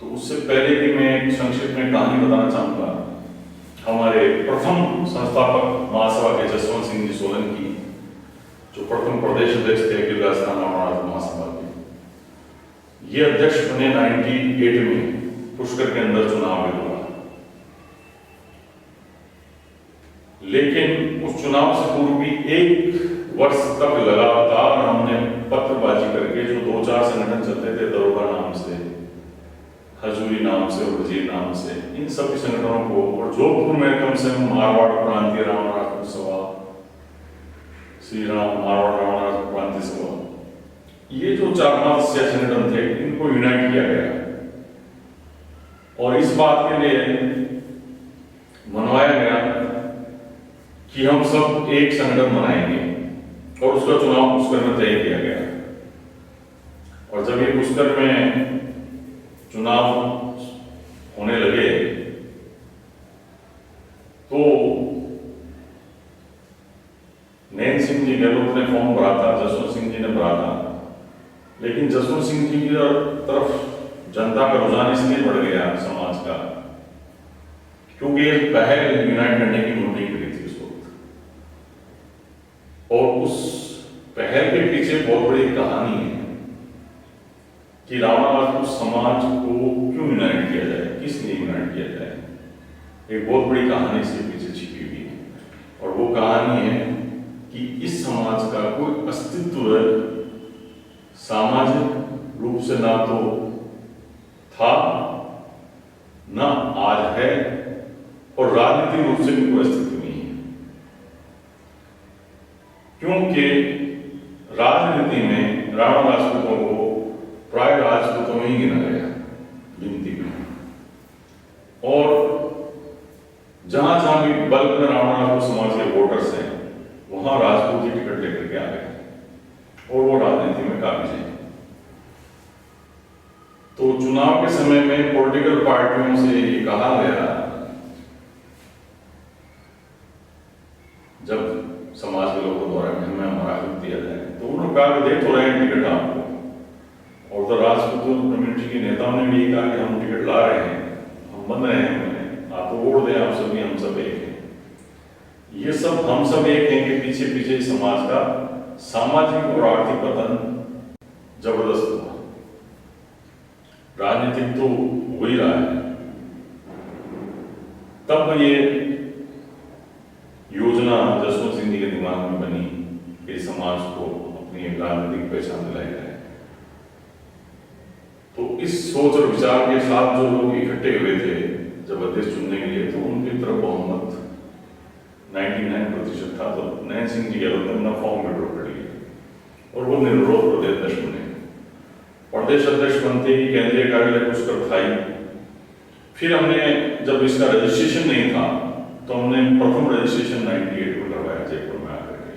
तो उससे पहले भी मैं एक संक्षिप्त में कहानी बताना चाहूंगा। हमारे प्रथम संस्थापक महासभा के जसवंत सिंह जी सोलंकी, जो प्रथम प्रदेश अध्यक्ष थे अखिल राजस्थान रावण महासभा के, ये अध्यक्ष बने 98 में पुष्कर के अंदर चुनाव हुआ। लेकिन उस चुनाव से पूर्व भी एक वर्ष तक लगातार हमने पत्रबाजी करके, जो 2-4 संगठन चलते थे दरोगा नाम से, हजूरी नाम से और वजीर नाम से, इन सभी संगठनों को, और जोधपुर में कम से कम मारवाड़ प्रांतीय रावण राजपूत सभा, श्री राम मारवाड़ रावण राजपूत प्रांतीय सभा, ये जो 4-5 संगठन थे, इनको यूनाइट किया गया और इस बात के लिए मनवाया गया कि हम सब एक संगठन बनाएंगे और उसका चुनाव पुष्कर में तय किया गया। और जब ये पुष्कर में चुनाव होने लगे तो नैन सिंह जी गहलोत ने फॉर्म भरा था, जसवंत सिंह जी ने भरा था, लेकिन जसवंत सिंह जी की तरफ जनता का रुझान इसलिए बढ़ गया समाज का क्योंकि एक पहल यूनाइट करने की उन्होंने करी थी उस वक्त, और उस पहल के पीछे बहुत बड़ी कहानी है कि रावण राजपूत समाज को क्यों यूनाइट किया जाए, किस लिए यूनाइट किया जाए। एक बहुत बड़ी कहानी इसके पीछे छिपी हुई है, और वो कहानी है कि इस समाज का कोई अस्तित्व सामाजिक रूप से ना तो था, ना आज है, और राजनीतिक रूप से भी कोई अस्तित्व नहीं है, क्योंकि राजनीति में रावण राजपूतों को प्राय राजपूतों में ही गिना गया गिनती में, और जहां जहां भी बल्क में रावण राजपूत समाज के वोटर्स हैं वहां राजपूत ही टिकट लेकर के आ गए और वो राजनीति में काबिज है। तो चुनाव के समय में पॉलिटिकल पार्टियों से ये कहा गया, जब समाज के लोगों द्वारा हमें हमारा हक दिया जाए, तो उन्होंने कहा कि दे तो रहे हैं टिकट आपको, और तो राजपूत कम्युनिटी के नेताओं ने भी कहा कि हम टिकट ला रहे हैं, हम बन रहे हैं, आप तो वोट दें, आप सभी हम सब एक हैं। ये सब हम सब एक हैं के पीछे पीछे समाज का सामाजिक और आर्थिक पतन जबरदस्त हुआ। राजनीतिक तो हो ही रहा है। तब ये योजना जसवंत सिंह जी के दिमाग में बनी कि समाज को अपनी राजनीतिक पहचान दिलाई जाए। तो इस सोच और विचार के साथ जो लोग इकट्ठे हुए थे जब अध्यक्ष चुनने के लिए, तो उनकी तरफ बहुमत 99% था। तो नैन सिंह जी गहलोत ने अपना फॉर्म विड्रॉ कर लिया और वो निर्विरोध प्रदेश अध्यक्ष बने। प्रदेश अध्यक्ष बनते ही केंद्रीय कार्यालय पुष्कर था ही। फिर हमने जब इसका रजिस्ट्रेशन नहीं था तो हमने प्रथम रजिस्ट्रेशन 98 में करवाया जयपुर में आकर के,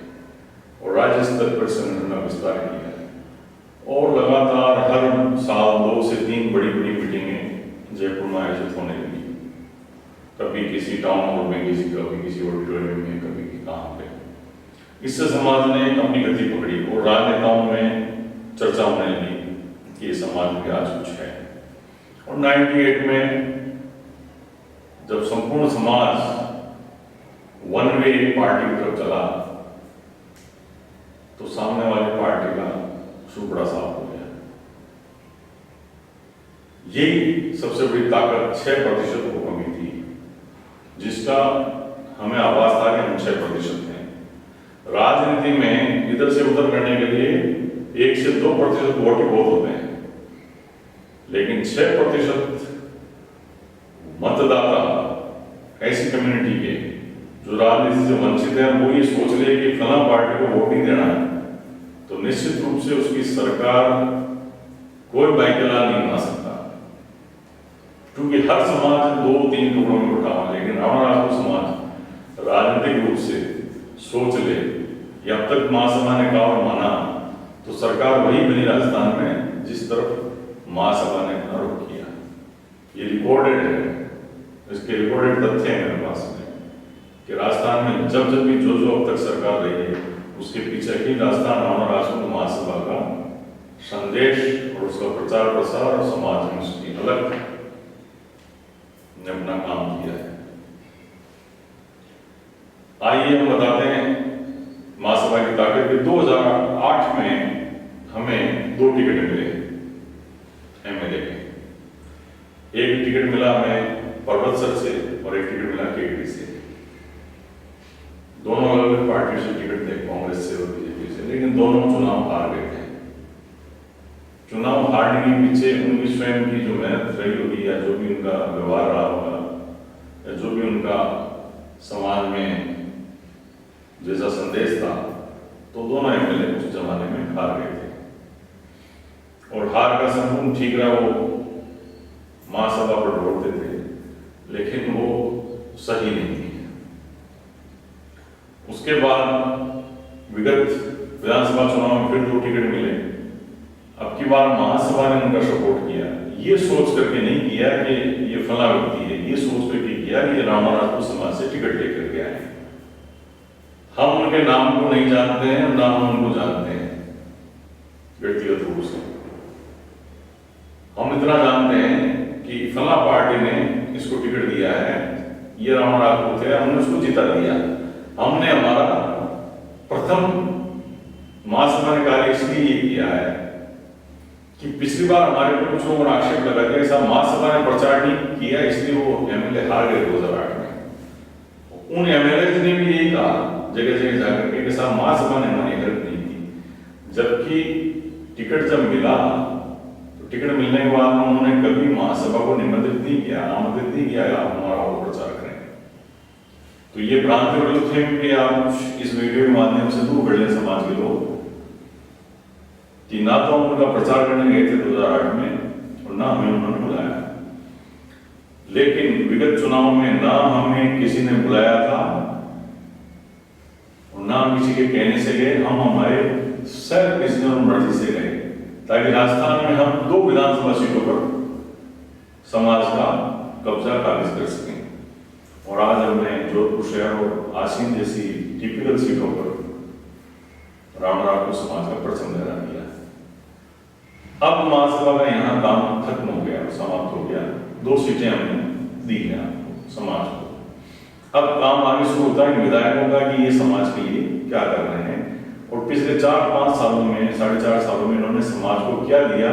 और राज्य स्तर पर संगठन का विस्तार किया, और लगातार हर साल 2 से 3 बड़ी बड़ी मीटिंगें जयपुर में आयोजित होने लगी। कभी किसी टाउन हॉल में, कभी किसी ऑडिटोरियम में, कभी कहाँ पे। इससे समाज ने अपनी गति पकड़ी और राजनेताओं में चर्चा होने लगी कि ये समाज में आज कुछ है। और 98 में जब संपूर्ण समाज वन वे पार्टी की तरफ चला तो सामने वाली पार्टी का सुपड़ा साफ हो गया। यही सबसे बड़ी ताकत 6% को कमी थी, जिसका हमें आभास था कि हम 6% हैं। राजनीति में इधर से उधर करने के लिए 1 से 2% वोट बहुत होते हैं, लेकिन 6% मतदाता ऐसी कम्युनिटी के जो राजनीति से वंचित है, वो ये सोच ले कि फला पार्टी को वोट नहीं देना है, तो निश्चित रूप से उसकी सरकार कोई बाइकला नहीं बना सकता, क्योंकि हर समाज 2-3 टुकड़ों में उठा हुआ। लेकिन रावण राजपूत समाज राजनीतिक रूप से सोच ले कि अब तक महासभा ने कहा और माना, तो सरकार वही बनी राजस्थान में जिस तरफ महासभा ने अपना रुख किया। ये रिकॉर्डेड है, इसके रिकॉर्डेड तथ्य है मेरे पास में कि राजस्थान में जब जब भी जो अब तक सरकार रही है, उसके पीछे ही राजस्थान रावण राजपूत महासभा का संदेश और उसका प्रचार प्रसार और समाज में उसकी अलग ने अपना काम किया है। आइए हम बताते हैं महासभा की ताकत। 2008 में हमें 2 टिकट मिले एमएलए के। एक टिकट मिला हमें पर्वतसर से और एक टिकट मिला केकड़ी से। दोनों अलग अलग पार्टियों से टिकट थे, कांग्रेस से और बीजेपी वजह से, लेकिन दोनों चुनाव हार गए थे। चुनाव हारने के पीछे उनकी स्वयं की जो मेहनत रही होगी, या जो भी उनका व्यवहार रहा होगा, या जो भी उनका समाज में जैसा संदेश था, तो दोनों एमएलए उस जमाने में हार गए थे। और हार का संपूर्ण ठीक रहा, वो महासभा पर दौड़ते थे, लेकिन वो सही नहीं थी। उसके बाद विगत विधानसभा चुनाव में फिर 2 टिकट मिले। अब की बार महासभा ने उनका सपोर्ट किया, ये सोच करके नहीं किया कि ये फला व्यक्ति है, ये सोच करके किया कि राणा राजपूत समाज से टिकट लेकर के आए। हम उनके नाम को नहीं जानते हैं, ना हम उनको जानते हैं व्यक्तिगत रूप से। हम इतना जानते हैं कि फला पार्टी ने इसको टिकट दिया है, ये राणा राजपूत है, हमने उसको जिता दिया। हमने हमारा प्रथम महासभा ने कार्य इसलिए ये किया है कि पिछली बार हमारे पर कुछ लोगों ने आक्षेप लगा दिया, साहब महासभा ने प्रचार नहीं किया इसलिए वो एमएलए हार गए 2008 में। उन एमएलए ने भी यही कहा जगह जगह जाकर के साहब महासभा ने हमारी हेल्प नहीं की, जबकि टिकट जब मिला तो टिकट मिलने के बाद उन्होंने कभी महासभा को निमंत्रित नहीं किया, आमंत्रित नहीं किया आप हमारा और प्रचार करें। तो ये भ्रांति प्रयुक्त है कि आप इस वीडियो के माध्यम से दूर कर लें समाज के लोग कि ना तो हम उनका प्रचार करने गए थे 2008 में और ना हमें उन्होंने बुलाया। लेकिन विगत चुनाव में ना हमें किसी ने बुलाया था और ना हम किसी के कहने से गए, हम हमारे सेल्फ डिसीजन मर्जी से गए, ताकि राजस्थान में हम 2 विधानसभा सीटों पर समाज का कब्जा काबिज कर सकें। और आज हमने जोधपुर शहर और आसीन जैसी टिपिकल सीटों पर राणा राजपूत समाज का प्रथम लहरा दिया। अब महासभा का यहाँ काम खत्म हो गया, समाप्त हो गया। 2 सीटें हमने दी हैं समाज को। अब काम आगे शुरू होता है विधायकों का कि ये समाज के लिए क्या कर रहे हैं, और पिछले 4-5 सालों में, 4.5 सालों में इन्होंने समाज को क्या दिया,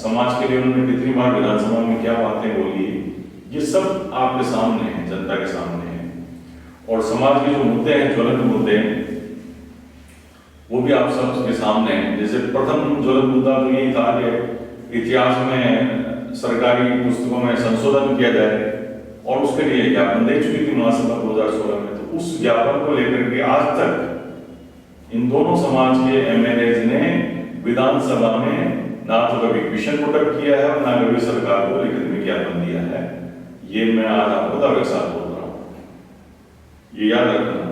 समाज के लिए उन्होंने कितनी बार विधानसभा में क्या बातें बोली, ये सब आपके सामने है, जनता के सामने है। और समाज के जो मुद्दे हैं, ज्वलंत मुद्दे हैं, वो भी आप सबके सामने हैं। जैसे प्रथम ज्वलंत मुद्दा तो यही था कि इतिहास में सरकारी पुस्तकों में संशोधन किया जाए, और उसके लिए ज्ञापन दे चुकी थी महासभा 2016 में। तो उस ज्ञापन को लेकर के आज तक इन दोनों समाज के एमएलए ने विधानसभा में ना तो कभी क्वेश्चन पुटअप किया है और ना कभी सरकार को लिखित में ज्ञापन दिया है। ये मैं आज आपको दावे के साथ बोल रहा हूं, ये याद रखना।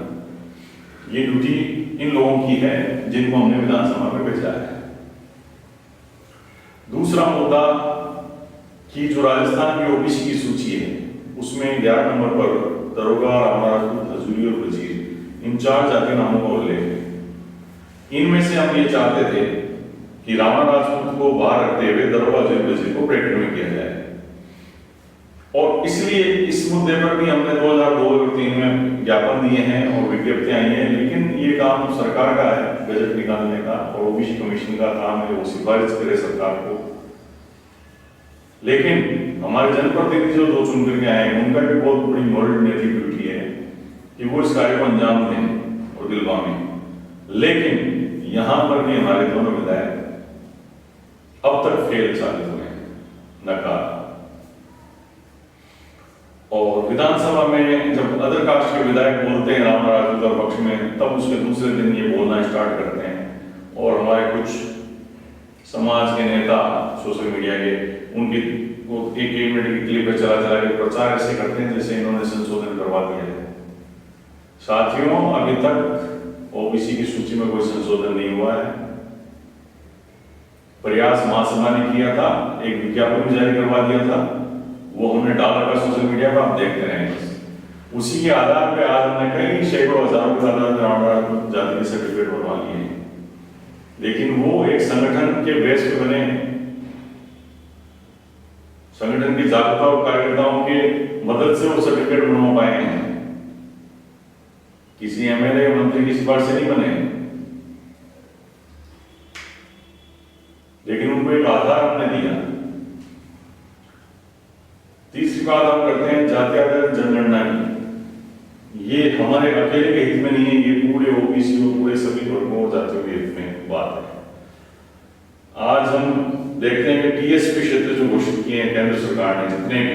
ये ड्यूटी इन लोगों की है जिनको हमने विधानसभा में भेजा है। दूसरा मुद्दा कि जो राजस्थान की ओबीसी की सूची है उसमें 11 नंबर पर दरोगा, राणा राजपूत, हजूरी और वजीर, इन 4 जाति नामों का उल्लेख है। इनमें से हम ये चाहते थे कि राणा राजपूत को बाहर रखते हुए दरोगा, वजीर को ब्रैकेट में किया जाए, और इसलिए इस मुद्दे पर भी हमने 2002 और 2003 में ज्ञापन दिए हैं और विज्ञप्तियां आई हैं। लेकिन ये काम सरकार का है, बजट निकालने का, और ओबीसी कमीशन का काम है वो सिफारिश करे सरकार को। लेकिन हमारे जनप्रतिनिधि जो 2 चुन करके आए हैं, उनका भी बहुत बड़ी मॉरल नैतिक ड्यूटी है कि वो इस कार्य को अंजाम दें और दिलवाएं। लेकिन यहां पर भी हमारे दोनों विधायक अब तक फेल साबित हुए हैं, नाकाम। और विधानसभा में जब अदर कास्ट के विधायक बोलते हैं राणा राजपूत और पक्ष में, तब उसके दूसरे दिन ये बोलना स्टार्ट करते हैं। और हमारे कुछ समाज के नेता सोशल मीडिया के, उनकी वो 1 मिनट की क्लिप पे चला के प्रचार ऐसे करते हैं जैसे इन्होंने संशोधन करवा दिया है। साथियों, अभी तक ओबीसी की सूची में कोई संशोधन नहीं हुआ है। प्रयास महासभा ने किया था, एक विज्ञापन भी जारी करवा दिया था, वो हमने डाल रखा सोशल मीडिया पर, आप देखते रहें। उसी के आधार पे आज हमने कई सैकड़ों हजारों के आधार पर राणा जाति के सर्टिफिकेट बनवा लिए हैं। लेकिन वो एक संगठन के बेस पे बने, संगठन की जागरूकता और कार्यकर्ताओं के मदद से वो सर्टिफिकेट बनवा पाए हैं, किसी एमएलए मंत्री की सिफारिश से नहीं बने। लेकिन उनको एक आधार हमने दिया। तीसरी बात हम करते हैं जाति आधारित जनगणना की। ये हमारे अकेले के हित में नहीं है, ये पूरे ओबीसी और पूरे सभी वर्गों और जातियों के हित में बात है। आज हम देखते हैं कि टीएसपी क्षेत्र जो घोषित किए हैं केंद्र सरकार ने, जितने भी,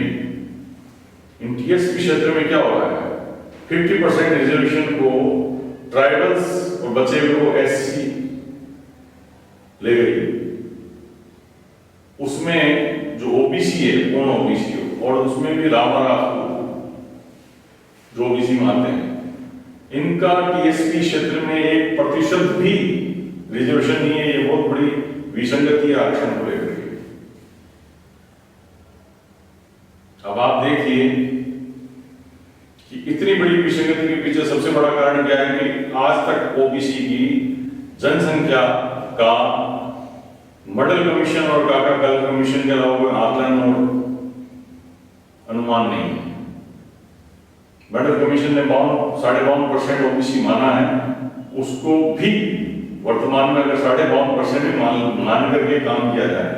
इन टीएसपी क्षेत्र में क्या हो रहा है, 50% रिजर्वेशन को ट्राइबल्स और बचे हुए को एससी ले गई। उसमें जो ओबीसी है, कौन ओबीसी हो, और उसमें भी रामा जो ओबीसी मानते हैं, इनका टीएसपी क्षेत्र में 1% भी रिजर्वेशन नहीं है। ये बहुत बड़ी विसंगति है आरक्षण को लेकर के। अब आप देखिए कि इतनी बड़ी विसंगति के पीछे सबसे बड़ा कारण क्या है कि आज तक ओबीसी की जनसंख्या का मॉडल कमीशन और काका कल कमीशन के अलावा कोई आकलन और अनुमान नहीं है। मॉडल कमीशन ने 52.5% ओबीसी माना है, उसको भी वर्तमान में अगर 52.5% भी मान करके काम किया जाए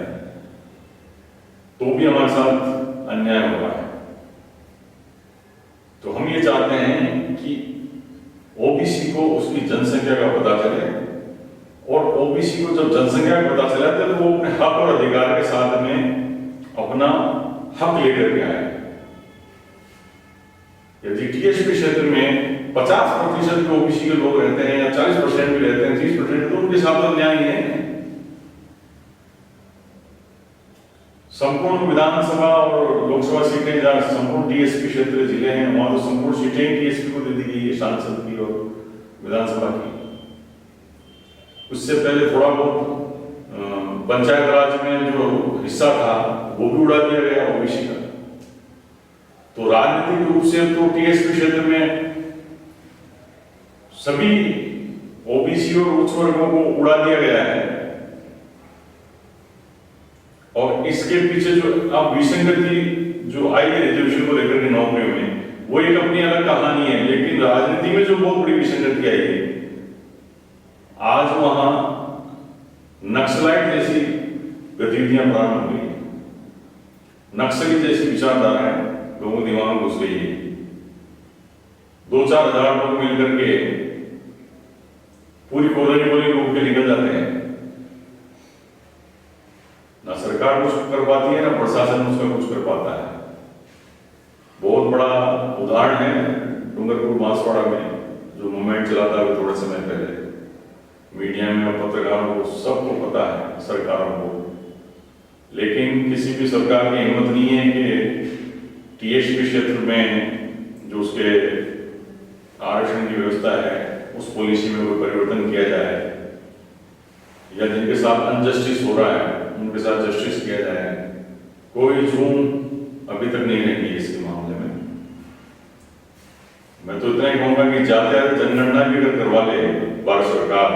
तो भी हमारे साथ अन्याय हो रहा है। तो हम ये चाहते हैं कि ओबीसी को उसकी जनसंख्या का पता चले, और ओबीसी को जब जनसंख्या का पता चला तो वो अपने हक और अधिकार के साथ में अपना हक लेकर के आए। यदि टीएसपी क्षेत्र में 50% के ओबीसी के लोग रहते हैं या 40% भी रहते हैं, 30%, तो उनके साथ तो न्याय है। संपूर्ण विधानसभा और लोकसभा सीटें जहां संपूर्ण टीएसपी क्षेत्र जिले हैं, वहां तो संपूर्ण सीटें टीएसपी को दे दी गई है, सांसद की और विधानसभा की। उससे पहले थोड़ा बहुत पंचायत राज में जो हिस्सा था वो भी उड़ा दिया गया ओबीसी का। तो राजनीतिक रूप से तो टीएसपी क्षेत्र में सभी ओबीसी और उच्च वर्गों को उड़ा दिया गया है, और इसके पीछे जो अब विसंगति जो आई है रिजर्वेशन को लेकर के नौकरियों में, वो एक अपनी अलग कहानी है। लेकिन राजनीति में जो बहुत बड़ी विसंगति आई है, आज वहां नक्सलाइट जैसी गतिविधियां प्रारंभ हो गई, नक्सली जैसी विचारधाराएं लोगों के दिमाग में घुस गई है। 2-4 हजार लोग मिलकर के पूरी कॉलोनी को लूट के निकल जाते हैं। ना सरकार कुछ कर पाती है, ना प्रशासन उसका कुछ कर पाता है। बहुत बड़ा उदाहरण है डूंगरपुर बांसवाड़ा में जो मूवमेंट चला था थोड़े समय पहले, मीडिया में और पत्रकारों को सबको पता है, सरकारों को। लेकिन किसी भी सरकार की हिम्मत नहीं है कि टीएसपी क्षेत्र में जो उसके आरक्षण की व्यवस्था है उस पॉलिसी में कोई परिवर्तन किया जाए, या जिनके साथ अनजस्टिस हो रहा है उनके साथ जस्टिस किया जाए। कोई जूम अभी तक नहीं रही इसके मामले में। मैं तो इतना ही कहूंगा कि जाते जाते जनगणना भी अगर करवा ले भारत सरकार,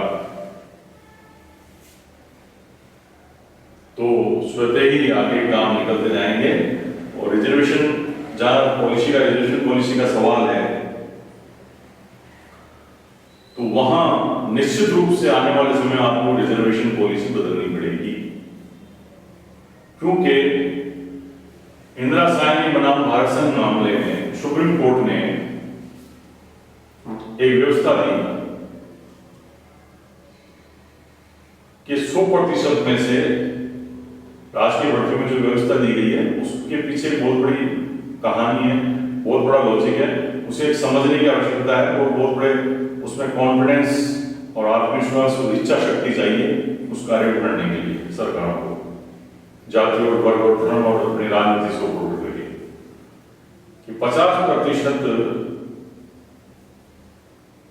तो स्वतः ही आगे काम निकलते जाएंगे। और रिजर्वेशन जहां पॉलिसी का रिजर्वेशन पॉलिसी का सवाल है, तो वहां निश्चित रूप से आने वाले समय आपको रिजर्वेशन पॉलिसी बदलनी पड़ेगी, क्योंकि इंदिरा साहनी बनाम भारत संघ मामले में सुप्रीम कोर्ट ने एक व्यवस्था दी कि 100% में से राष्ट्रीय भर्ती में जो व्यवस्था दी गई है उसके पीछे बहुत बड़ी कहानी है, बहुत बड़ा लॉजिक है। उसे समझने की आवश्यकता है, और बहुत बड़े उसमें कॉन्फिडेंस और आत्मविश्वास और इच्छा शक्ति चाहिए उस कार्य को करने के लिए सरकारों को, जाति और वर्ग और धर्म और अपनी राजनीति से ऊपर उठ गई कि 50%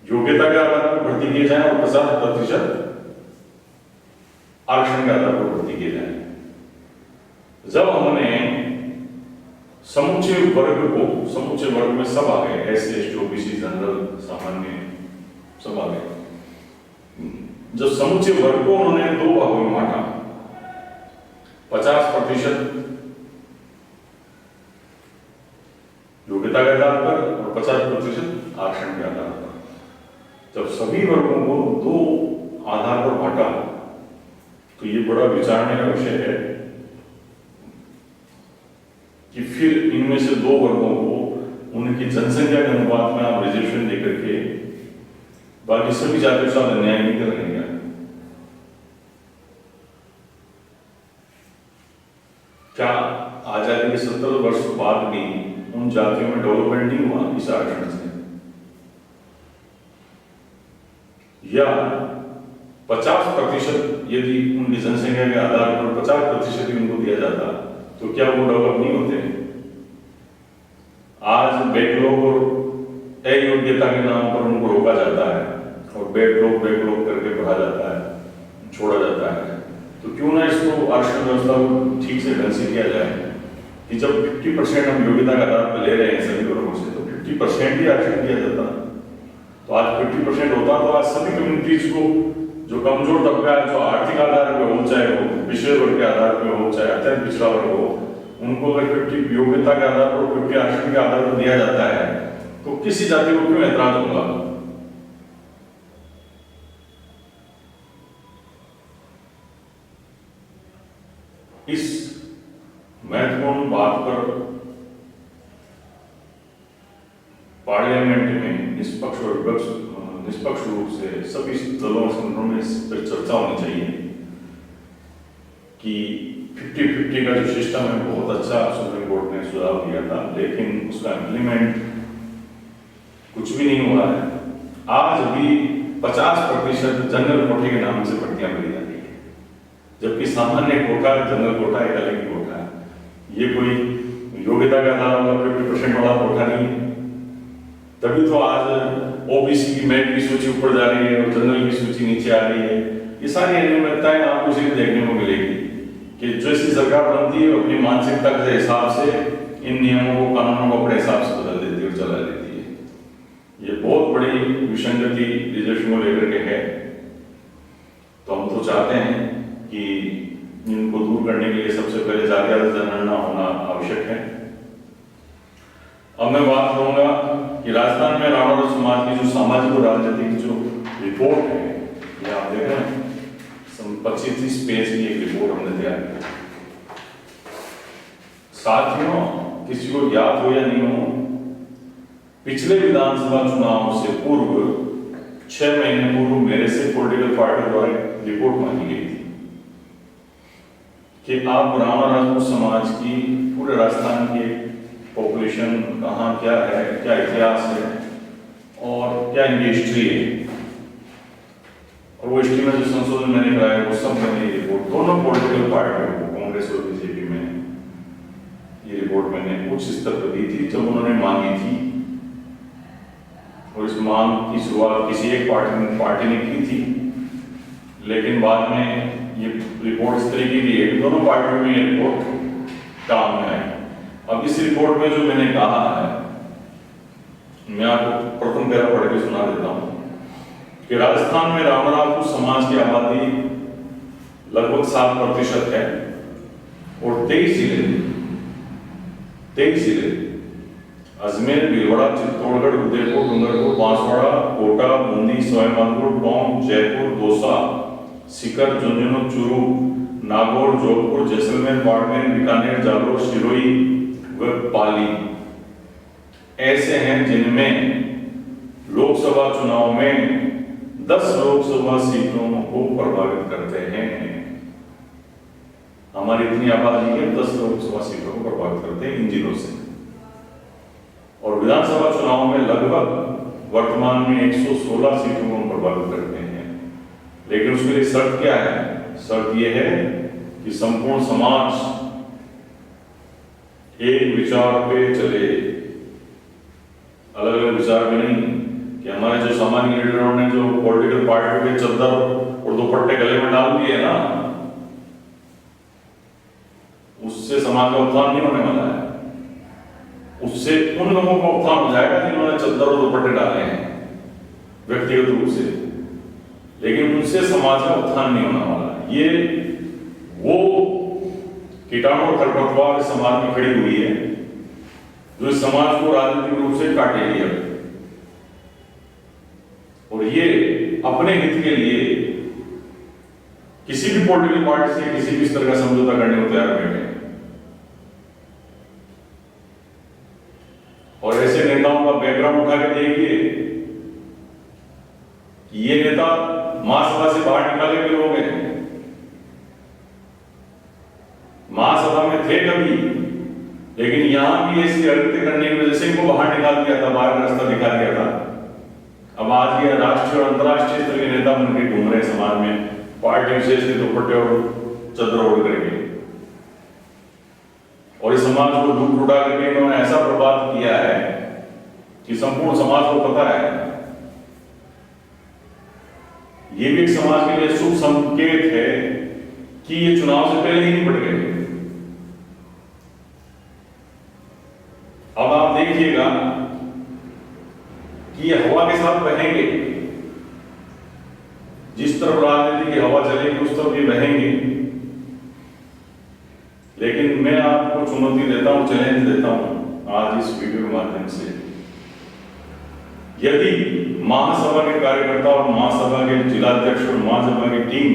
योग्यता के आधार पर भर्ती किए जाए और 50% आरक्षण के आधार पर भर्ती किए जाए। जब हमने समूचे वर्ग में सब आ गए, एससी एसटी ओबीसी जनरल सामान्य सब आ गए, जब समूचे वर्ग को उन्होंने 2 भागों में बांटा, 50% योग्यता के आधार पर और 50% आरक्षण के आधार पर, जब सभी वर्गों को 2 आधार पर बांटा, तो ये बड़ा विचारने का विषय है कि फिर इनमें से 2 वर्गों को उनकी जनसंख्या के अनुपात में आप रिजर्वेशन देकर के बाकी सभी जातियों के साथ अन्याय नहीं कर रहे हैं। क्या आजादी के 70 वर्ष बाद भी उन जातियों में डेवलपमेंट नहीं हुआ इस आरक्षण से? या 50% यदि उनकी जनसंख्या के आधार पर 50% ही उनको दिया जाता तो क्या वो डेवलप नहीं होते? आज बैकलॉग और अयोग्यता के नाम पर उनको रोका जाता है और बैकलॉग करके पढ़ा जाता है, छोड़ा जाता है। तो क्यों ना इसको आरक्षण व्यवस्था को ठीक से ढंग से किया जाए कि जब 50% हम योग्यता के आधार पर ले रहे हैं सभी वर्गों से, तो 50% ही आरक्षण दिया जाता। तो आज 50% होता तो आज सभी कम्युनिटीज को, जो कमजोर तबका है, जो आर्थिक आधार पे हो, चाहे वो पिछड़े वर्ग के आधार पे हो, चाहे अत्यंत पिछड़ा वर्ग हो, उनको अगर 50 योग्यता के आधार पर 50 आरक्षण के आधार पर दिया जाता है तो किसी जाति को क्यों ऐतराज होगा? इस महत्वपूर्ण बात पर पार्लियामेंट में निष्पक्ष रूप से सभी दलों संगठनों में इस पर चर्चा होनी चाहिए कि 50-50 का जो सिस्टम है बहुत अच्छा सुप्रीम कोर्ट ने सुझाव दिया था, लेकिन उसका इम्प्लीमेंट कुछ भी नहीं हुआ है। आज भी 50% जनरल कोटे के नाम से भर्तियां भरी जाती है, जबकि सामान्य कोटा जनरल कोटा एक अलग ही कोटा है। ये कोई योग्यता का आधार वाला 50% वाला कोटा नहीं है। तभी तो आज ओबीसी की मेरिट की सूची ऊपर जा रही है और जनरल की सूची नीचे आ रही है। ये सारी अनियमितताएं आपको इसी देखने को मिलेगी कि जैसी सरकार बनती है अपनी मानसिकता के हिसाब से इन नियमों को, कानूनों को अपने हिसाब से बदल देती है और चला लेती है। ये बहुत बड़ी विसंगति रिजर्वेशन को लेकर के है। तो हम तो चाहते हैं कि इनको दूर करने के लिए सबसे पहले जातिगत जनगणना होना आवश्यक है। अब मैं बात करूंगा कि राजस्थान में रावण समाज की जो सामाजिक और राजनीतिक जो रिपोर्ट है, ये आप देख रहे हैं 25-30 पेज की एक रिपोर्ट हमने तैयार की। साथियों, किसी को याद हो या नहीं हो, पिछले विधानसभा चुनाव से पूर्व 6 महीने पूर्व मेरे से पॉलिटिकल पार्टी द्वारा रिपोर्ट मांगी गई थी कि आप ब्राह्मण राजपूत समाज की पूरे राजस्थान के पॉपुलेशन कहाँ क्या है, क्या इतिहास है और क्या इनकी हिस्ट्री है, और वो हिस्ट्री में जो संशोधन मैंने कराया वो सब मैंने ये रिपोर्ट दोनों पॉलिटिकल पार्टियों को, कांग्रेस और बीजेपी में, ये रिपोर्ट मैंने उच्च स्तर पर दी थी जब उन्होंने मांगी थी। और इस मांग की शुरुआत किसी एक पार्टी ने की थी, लेकिन बाद में ये रिपोर्ट इस तरीके की है कि दोनों पार्टियों में ये रिपोर्ट काम में आई। अब इस रिपोर्ट में जो मैंने कहा है, मैं आपको प्रथम पैरा पढ़ के सुना देता हूं कि राजस्थान में रावण राजपूत समाज की आबादी लगभग 7% है और 23 जिले अजमेर, भीलवाड़ा, चित्तौड़गढ़, उदयपुर, डूंगरपुर, बांसवाड़ा, कोटा, बूंदी, सवाईमाधोपुर, टोंक, जयपुर, दौसा, सीकर, झुंझुनू, चूरू, नागौर, जोधपुर, जैसलमेर, बाड़मेर, बीकानेर, जालौर, सिरोही व पाली ऐसे हैं जिनमें लोकसभा चुनाव में 10 लोकसभा सीटों को प्रभावित करते हैं। हमारी इतनी आबादी है, 10 लोकसभा सीटों को प्रभावित करते हैं इन जिलों से। और विधानसभा चुनाव में लगभग वर्तमान में 116 सीटों को हम प्रभावित करते हैं। लेकिन उसके लिए शर्त क्या है? शर्त यह है कि संपूर्ण समाज एक विचार पे चले, अलग अलग विचार पे नहीं कि हमारे जो सामान्य लीडरों ने जो पॉलिटिकल पार्टियों के चद्दर और दुपट्टे गले में डाल दिए ना, उससे समाज का उत्थान नहीं होने वाला है। उससे उन लोगों का उत्थान हो जाएगा जिन्होंने चद्दर और दुपट्टे डाले हैं व्यक्तिगत रूप से, लेकिन उनसे समाज का उत्थान नहीं होने वाला। ये वो कीटाणु और खरपतवार समाज में खड़ी हुई है जो इस समाज को राजनीतिक रूप से काटेगी अब, और ये अपने हित के लिए किसी भी पॉलिटिकल पार्टी से किसी भी स्तर का समझौता करने को तैयार बैठे। और ऐसे बैकग्राउंड उठा के देखिए कि ये नेता महासभा से बाहर निकाले हुए लोग हैं। महासभा में थे कभी, लेकिन यहां भी ऐसी हरकतें करने की वजह से इनको बाहर निकाल दिया था, बाहर का रास्ता दिखा दिया था। अब आज ये राष्ट्रीय और अंतर्राष्ट्रीय स्तर के नेता बनकर घूम रहे समाज में, पार्टी विशेष के दुपट्टे और चद्दर ओढ़ करके, और इस समाज को लूट लुटा करके इन्होंने ऐसा बर्बाद किया है कि संपूर्ण समाज को पता है। ये भी एक समाज के लिए शुभ संकेत है कि ये चुनाव से पहले ही निपट गए। अब आप देखिएगा कि ये हवा के साथ बहेंगे, जिस तरफ राजनीति की हवा चलेगी उस तरफ ये बहेंगे। लेकिन मैं आपको चुनौती देता हूं, चैलेंज देता हूं आज इस वीडियो के माध्यम से, यदि महासभा के कार्यकर्ता और महासभा के जिलाध्यक्ष और महासभा की टीम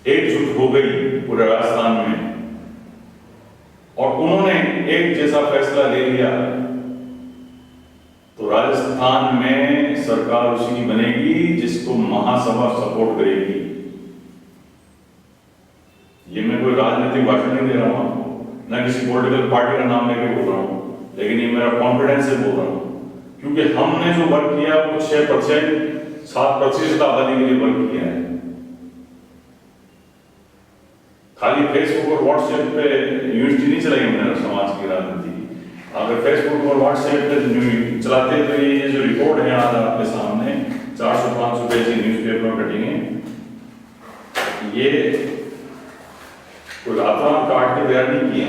एकजुट हो गई पूरे राजस्थान में और उन्होंने एक जैसा फैसला ले लिया, तो राजस्थान में सरकार उसी की बनेगी जिसको महासभा सपोर्ट करेगी। ये मैं कोई राजनीतिक भाषण नहीं दे रहा हूं आपको, ना किसी पॉलिटिकल पार्टी का नाम लेके बोल रहा हूं, लेकिन ये मेरा कॉन्फिडेंस से बोल रहा हूं, क्योंकि हमने जो वर्क किया वो 6% 7% आबादी के लिए वर्क किया है। खाली फेसबुक और व्हाट्सएप पे यूनिवर्सिटी नहीं चलाई हमने समाज की राजनीति की। अगर फेसबुक और व्हाट्सएप पे चलाते तो ये जो रिपोर्ट है आज आपके सामने 400-500 पेज की न्यूज़पेपर कटिंग है, ये कोई रात-रात काट के तैयार नहीं किए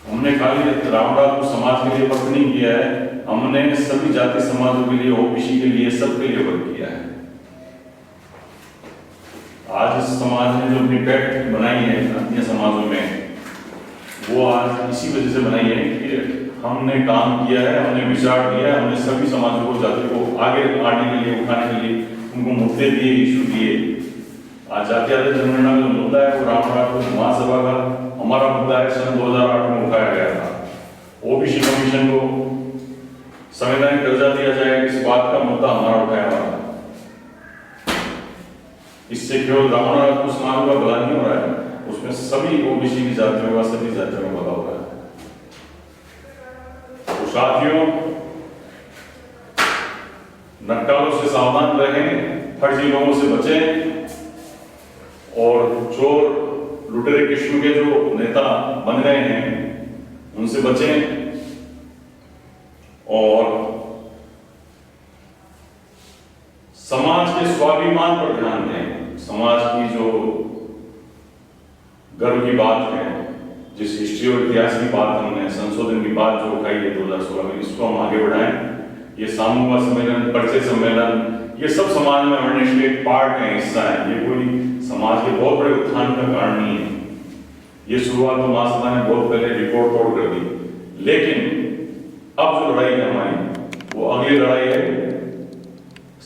हमने खाली रामराज समाज के लिए वर्क नहीं किया है, हमने सभी जाति समाजों के लिए, ओबीसी के लिए, सबके लिए वर्क किया है। आज इस समाज ने जो अपनी पैक्ट बनाई है अन्य समाजों में, वो आज इसी वजह से बनाई है कि हमने काम किया है, हमने विचार दिया है, हमने सभी समाजों को, जाति को आगे आने के लिए, उठाने के लिए उनको मुद्दे दिए, इशू दिए। आज जाति आधारित जनगणना का मुद्दा है वो रामराज महासभा का हमारा मुद्दा है, सन 2008 में उठाया गया था। ओबीसी कमीशन को संवैधानिक दर्जा दिया जाए, इस बात का मुद्दा हमारा उठाया हुआ था। इससे केवल रामराज को समाज का भला नहीं हो रहा है, उसमें सभी ओबीसी की जातियों का, सभी जातियों का भला हो रहा है। तो साथियों, नक्कालों से सावधान रहें, फर्जी लोगों से बचें, और चोर लुटेरे किस्म के जो नेता बन गए हैं उनसे बचें, और समाज के स्वाभिमान पर ध्यान दें। समाज की जो गर्व की बात है, जिस हिस्ट्री और इतिहास की बात हमने, संशोधन की बात जो उठाई है 2016 में, इसको हम आगे बढ़ाएं। ये समूह सम्मेलन, परिचय सम्मेलन, ये सब समाज में अवेयरनेस के एक पार्ट है, हिस्सा है। ये कोई समाज के बहुत बड़े उत्थान का कारण नहीं है। ये शुरुआत तो महासभा ने बहुत पहले रिपोर्ट तोड़ कर दी, लेकिन अब जो लड़ाई है हमारी, वो अगली लड़ाई है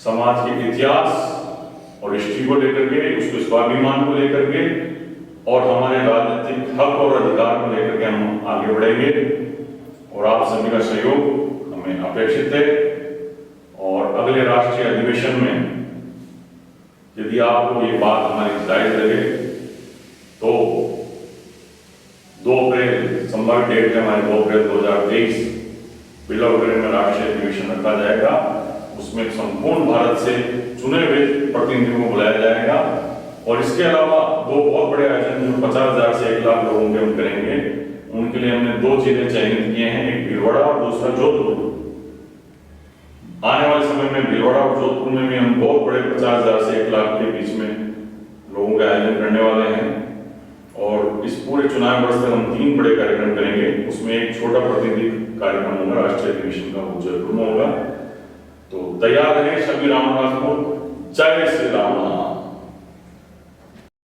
समाज के इतिहास और हिस्ट्री को लेकर के, उसके स्वाभिमान को लेकर के, और हमारे राजनीतिक हक और अधिकार को लेकर के हम आगे बढ़ेंगे। और आप सभी का सहयोग हमें अपेक्षित है। और अगले राष्ट्रीय अधिवेशन में यदि आपको ये बात हमारी जायज लगे तो 2 अप्रैल संभावित डेट है हमारे, 2 अप्रैल 2023 बिलावगढ़ में राष्ट्रीय अधिवेशन रखा जाएगा। उसमें संपूर्ण भारत से चुने हुए प्रतिनिधियों को बुलाया जाएगा। और इसके अलावा 2 बहुत बड़े आयोजन जो 50,000 से 1 लाख लोगों के हम करेंगे, उनके लिए हमने 2 जिले चयनित किए हैं, एक भीलवाड़ा और दूसरा जोधपुर। आने वाले समय में भीलवाड़ा और जोधपुर में भी हम बहुत बड़े 50,000 से 1 लाख के बीच में लोगों का आयोजन करने वाले हैं। और इस पूरे चुनाव वर्ष तक हम 3 बड़े कार्यक्रम करेंगे। उसमें एक छोटा प्रतिनिधि कार्यक्रम होगा राष्ट्रीय अधिवेशन का, वो जयपुर में होगा। तो तैयार रहें सभी रामराजपुर। जय श्री राम।